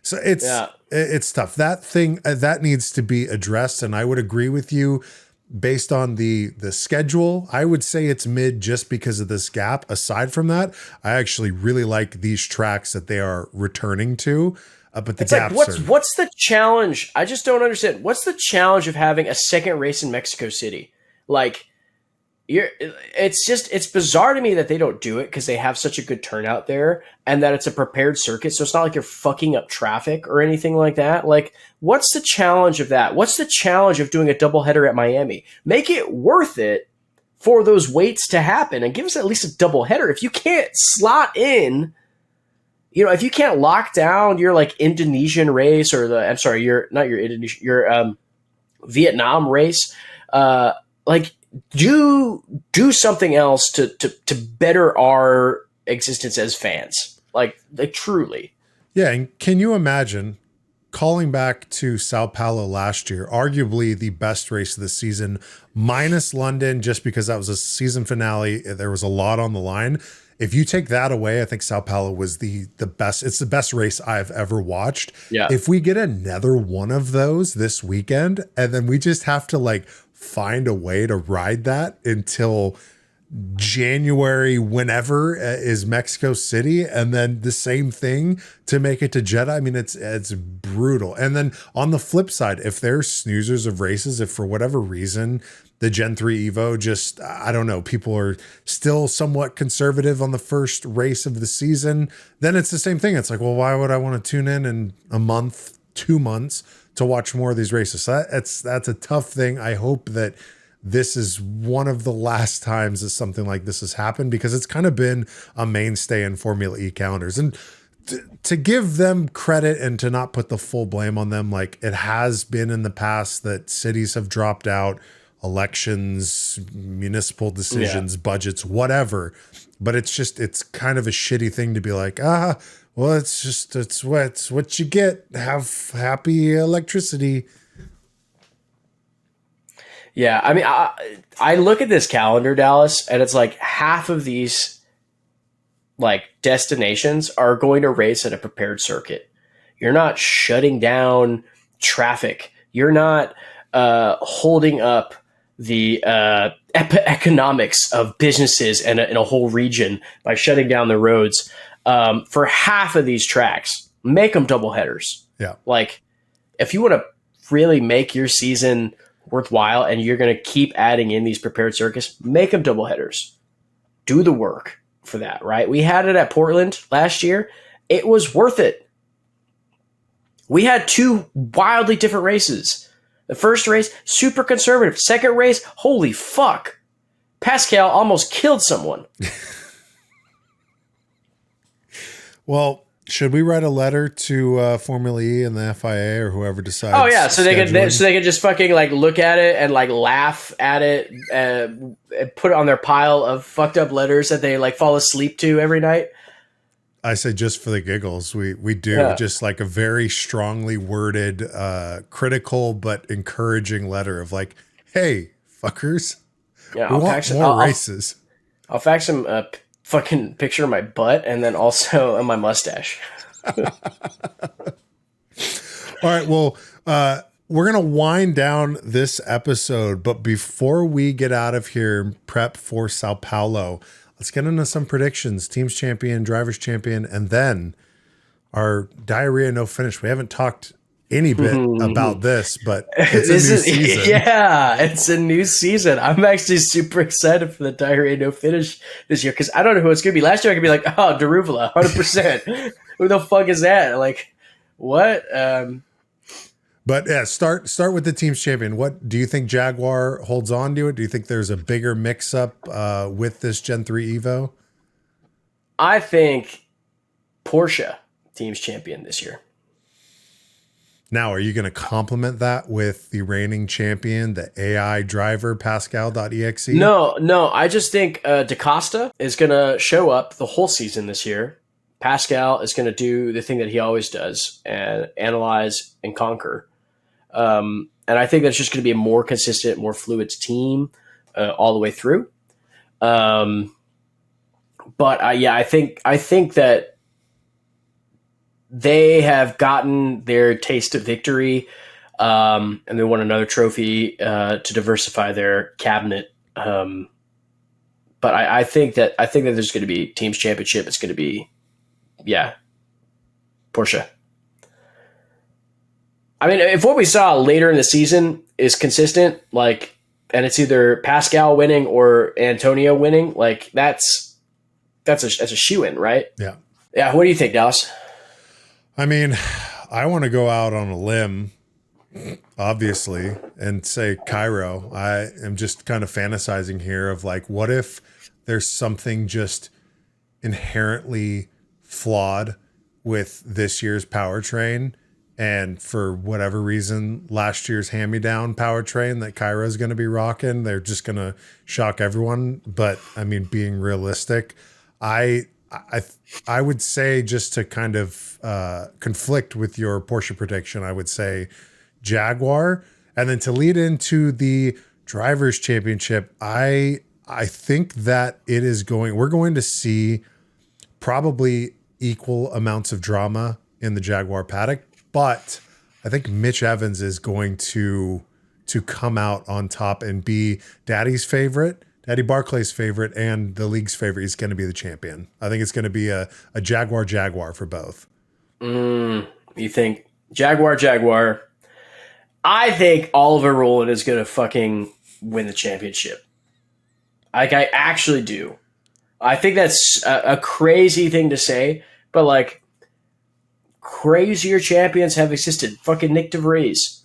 So it's tough. That thing that needs to be addressed. And I would agree with you based on the schedule. I would say it's mid just because of this gap. Aside from that, I actually really like these tracks that they are returning to. But the gaps what's the challenge? I just don't understand. What's the challenge of having a second race in Mexico City? Like, it's bizarre to me that they don't do it because they have such a good turnout there and that it's a prepared circuit. So it's not like you're fucking up traffic or anything like that. Like, what's the challenge of that? What's the challenge of doing a doubleheader at Miami? Make it worth it for those waits to happen and give us at least a doubleheader. If you can't slot in, if you can't lock down your like Indonesian race or your Vietnam race, like, do something else to better our existence as fans, like truly. Yeah, and can you imagine calling back to Sao Paulo last year, arguably the best race of the season, minus London, just because that was a season finale. There was a lot on the line. If you take that away, I think Sao Paulo was the best. It's the best race I've ever watched. Yeah. If we get another one of those this weekend, and then we just have to like find a way to ride that until January, whenever is Mexico City, and then the same thing to make it to Jeddah. I mean, it's brutal. And then on the flip side, if there's snoozers of races, if for whatever reason the Gen3 Evo just, I don't know, people are still somewhat conservative on the first race of the season, then it's the same thing. It's like, well, why would I want to tune in a month, 2 months to watch more of these races? So that's a tough thing. I hope that this is one of the last times that something like this has happened, because it's kind of been a mainstay in Formula E calendars. And to give them credit and to not put the full blame on them, like it has been in the past that cities have dropped out, elections, municipal decisions, budgets, whatever. But it's kind of a shitty thing to be like, Well, it's what you get. Have happy electricity. Yeah, I mean, I look at this calendar, Dallas, and it's like half of these like destinations are going to race at a prepared circuit. You're not shutting down traffic. You're not holding up the economics of businesses in a whole region by shutting down the roads. For half of these tracks, make them double headers. Yeah. Like, if you want to really make your season worthwhile and you're going to keep adding in these prepared circuits, make them double headers. Do the work for that, right? We had it at Portland last year. It was worth it. We had two wildly different races. The first race, super conservative. Second race, holy fuck. Pascal almost killed someone. Well, should we write a letter to Formula E and the FIA or whoever decides? Oh yeah, so they could just fucking like look at it and like laugh at it and put it on their pile of fucked up letters that they like fall asleep to every night. I say just for the giggles, we do just like a very strongly worded, critical but encouraging letter of like, hey, fuckers, Yeah, we want more races. I'll fax them a fucking picture of my butt and then also my mustache. All right, well, we're going to wind down this episode, but before we get out of here and prep for Sao Paulo, let's get into some predictions. Teams champion, drivers champion, and then our diarrhea no finish. We haven't talked any bit about this, but it's a new season. Yeah, it's a new season. I'm actually super excited for the diarrhea no finish this year because I don't know who it's going to be. Last year I could be like, oh, Daruvula, 100%. Who the fuck is that? Like, what? But yeah, start with the team's champion. What do you think Jaguar holds on to it? Do you think there's a bigger mix-up with this Gen 3 Evo? I think Porsche team's champion this year. Now, are you going to complement that with the reigning champion, the AI driver, Pascal.exe? No. I just think DaCosta is going to show up the whole season this year. Pascal is going to do the thing that he always does and analyze and conquer. And I think that's just going to be a more consistent, more fluid team all the way through. But I think that they have gotten their taste of victory, and they won another trophy to diversify their cabinet. But I think that there's going to be teams championship. It's going to be, Porsche. I mean, if what we saw later in the season is consistent, like, and it's either Pascal winning or Antonio winning, like that's a shoo-in, right? Yeah. Yeah. What do you think, Dallas? I mean, I want to go out on a limb, obviously, and say Cairo. I am just kind of fantasizing here of like, what if there's something just inherently flawed with this year's powertrain, and for whatever reason, last year's hand-me-down powertrain that Cairo is going to be rocking, they're just going to shock everyone. But I mean, being realistic, I would say, just to kind of conflict with your Porsche prediction, I would say Jaguar. And then to lead into the Drivers' Championship, I think that we're going to see probably equal amounts of drama in the Jaguar paddock, but I think Mitch Evans is going to come out on top and be Daddy Barclay's favorite, and the league's favorite. He's going to be the champion. I think it's going to be a Jaguar for both. You think Jaguar? I think Oliver Rowland is going to fucking win the championship. Like, I actually do. I think that's a crazy thing to say, but like, crazier champions have existed. Fucking Nick DeVries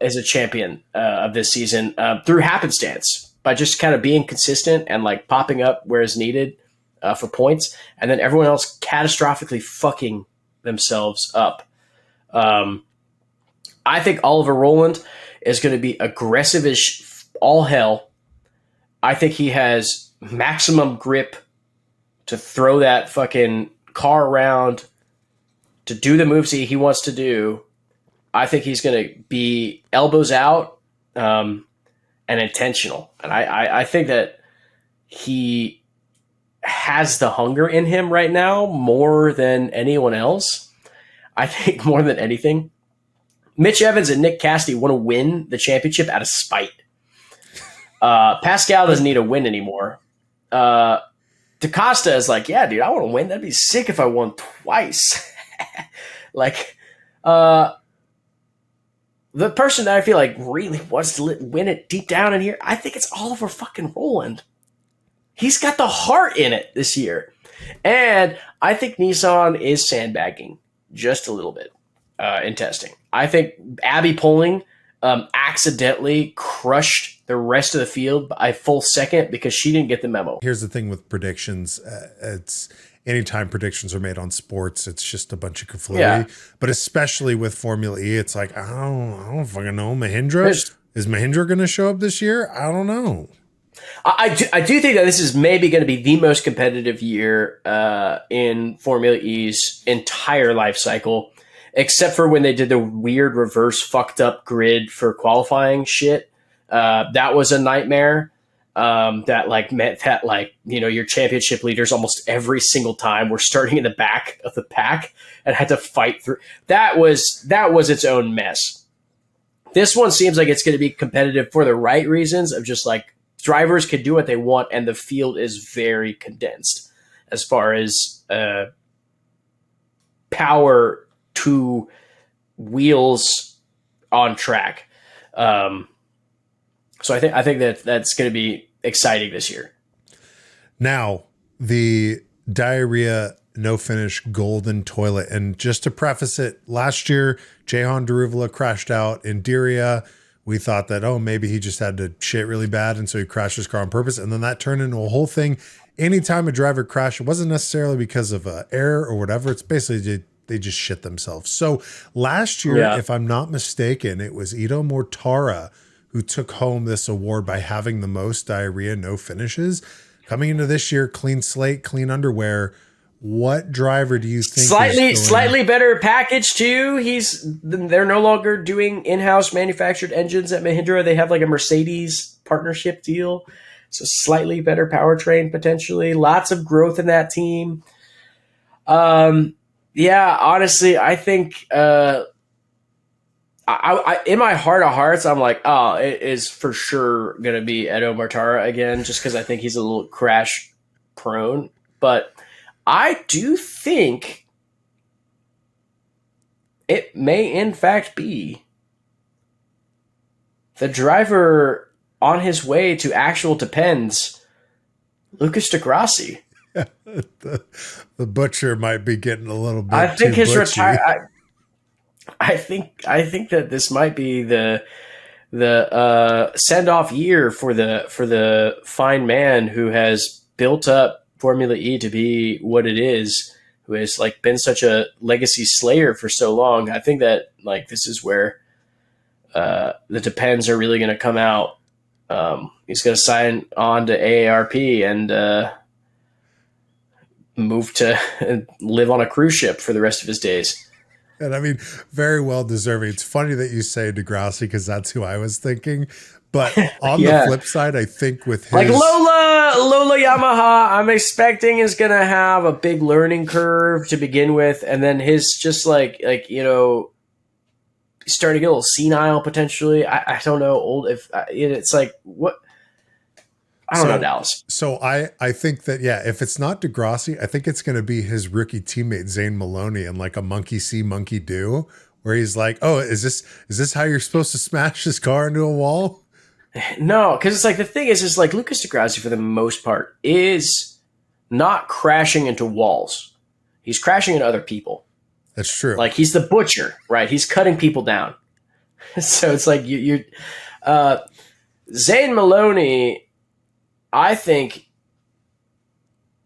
as a champion of this season through happenstance, by just kind of being consistent and like popping up where is needed for points, and then everyone else catastrophically fucking themselves up. I think Oliver Rowland is going to be aggressive as all hell. I think he has maximum grip to throw that fucking car around to do the moves he wants to do, I think he's going to be elbows out and intentional. And I think that he has the hunger in him right now more than anyone else. I think more than anything. Mitch Evans and Nick Cassidy want to win the championship out of spite. Pascal doesn't need a win anymore. DaCosta is like, yeah, dude, I want to win. That'd be sick if I won twice. Like, the person that I feel like really wants to win it deep down in here, I think it's Oliver fucking Rowland. He's got the heart in it this year. And I think Nissan is sandbagging just a little bit in testing. I think Abby Poling accidentally crushed the rest of the field by a full second because she didn't get the memo. Here's the thing with predictions. It's anytime predictions are made on sports, it's just a bunch of confluity. Yeah. But especially with Formula E, it's like, I don't fucking know. Mahindra? Is Mahindra going to show up this year? I don't know. I do think that this is maybe going to be the most competitive year in Formula E's entire life cycle, except for when they did the weird reverse fucked up grid for qualifying shit. That was a nightmare. That like meant that like, you know, your championship leaders almost every single time were starting in the back of the pack and had to fight through. That was its own mess. This one seems like it's going to be competitive for the right reasons of just like drivers can do what they want and the field is very condensed as far as power to wheels on track. So I think that's going to be exciting this year. Now, the diarrhea no finish golden toilet. And just to preface it, last year, Jehan Daruvula crashed out in Diriyah. We thought that, oh, maybe he just had to shit really bad, and so he crashed his car on purpose. And then that turned into a whole thing. Anytime a driver crashed, it wasn't necessarily because of error or whatever. It's basically they just shit themselves. So last year, if I'm not mistaken, it was Ito Mortara who took home this award by having the most diarrhea no finishes. Coming into this year, clean slate, clean underwear. What driver do you think slightly better package too? They're no longer doing in-house manufactured engines at Mahindra. They have like a Mercedes partnership deal. So slightly better powertrain potentially. Lots of growth in that team. Yeah, honestly, I think I in my heart of hearts, I'm like, oh, it is for sure going to be Edo Mortara again, just because I think he's a little crash prone. But I do think it may, in fact, be the driver on his way to actual Depends, Lucas di Grassi. The butcher might be getting a little bit. I think his retire. I think that this might be the send off year for the fine man who has built up Formula E to be what it is, who has like been such a legacy slayer for so long. I think that like this is where the Depends are really going to come out. He's going to sign on to AARP and move to live on a cruise ship for the rest of his days. And I mean, very well deserving. It's funny that you say Degrassi because that's who I was thinking. But on the flip side, I think with his... Like Lola Yamaha, I'm expecting is going to have a big learning curve to begin with. And then his just like you know, starting to get a little senile potentially. I don't know. It's like, what... I don't know, Dallas. So I think that, if it's not Degrassi, I think it's going to be his rookie teammate, Zane Maloney, and like a monkey see, monkey do, where he's like, oh, is this how you're supposed to smash this car into a wall? No, because it's like the thing is like Lucas di Grassi, for the most part, is not crashing into walls. He's crashing into other people. That's true. Like he's the butcher, right? He's cutting people down. So it's like you're Zane Maloney, I think,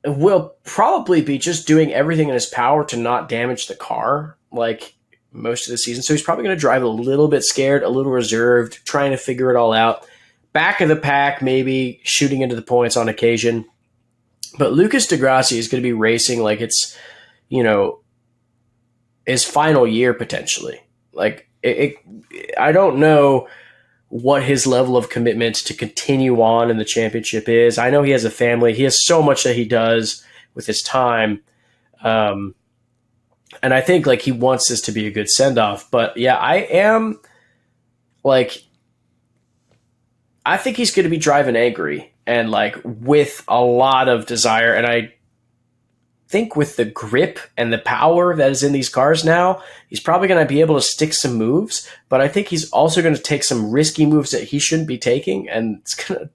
will probably be just doing everything in his power to not damage the car like most of the season. So he's probably going to drive a little bit scared, a little reserved, trying to figure it all out. Back of the pack, maybe shooting into the points on occasion. But Lucas di Grassi is going to be racing like it's, you know, his final year potentially. Like I don't know what his level of commitment to continue on in the championship is. I know he has a family. He has so much that he does with his time. And I think like he wants this to be a good send off, but yeah, I think he's going to be driving angry and like with a lot of desire. And I think with the grip and the power that is in these cars now, he's probably going to be able to stick some moves, but I think he's also going to take some risky moves that he shouldn't be taking. And it's going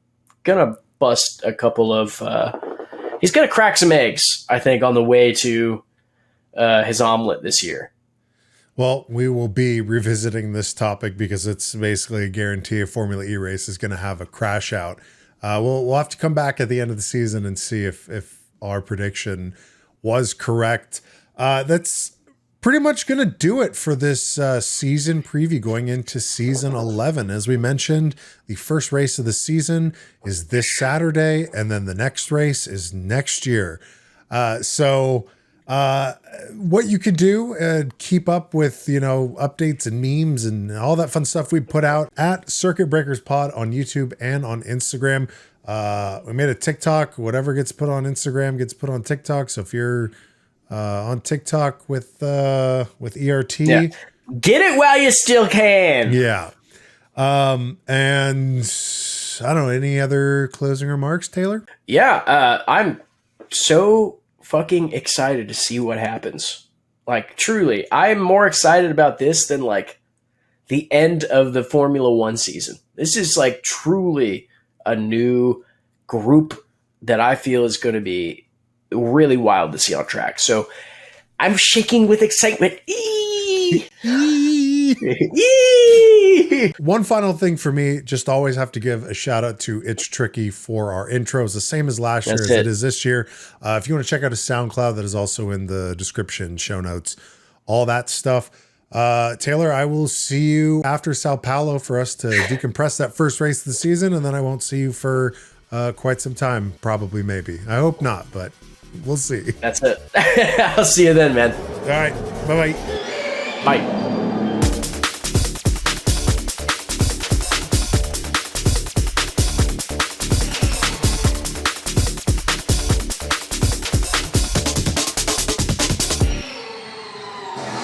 to bust a couple of, he's going to crack some eggs, I think, on the way to his omelet this year. Well, we will be revisiting this topic because it's basically a guarantee a Formula E race is going to have a crash out. We'll have to come back at the end of the season and see if our prediction was correct. That's pretty much going to do it for this season preview going into season 11. As we mentioned, the first race of the season is this Saturday, and then the next race is next year. So what you could do, keep up with, updates and memes and all that fun stuff we put out at Circuit Breakers Pod on YouTube and on Instagram. We made a TikTok. Whatever gets put on Instagram gets put on TikTok. So if you're on TikTok with ERT, yeah. Get it while you still can. Yeah. And I don't know, any other closing remarks, Taylor? Yeah. I'm so fucking excited to see what happens. Like, truly, I'm more excited about this than like the end of the Formula One season. This is like truly a new group that I feel is going to be really wild to see on track. So I'm shaking with excitement. One final thing for me, just always have to give a shout out to It's Tricky for our intros, the same as last year as it is this year. If you want to check out his SoundCloud, that is also in the description, show notes, all that stuff. Taylor, I will see you after Sao Paulo for us to decompress that first race of the season, and then I won't see you for quite some time, probably, maybe. I hope not, but we'll see. That's it. I'll see you then, man. All right. Bye-bye. Bye.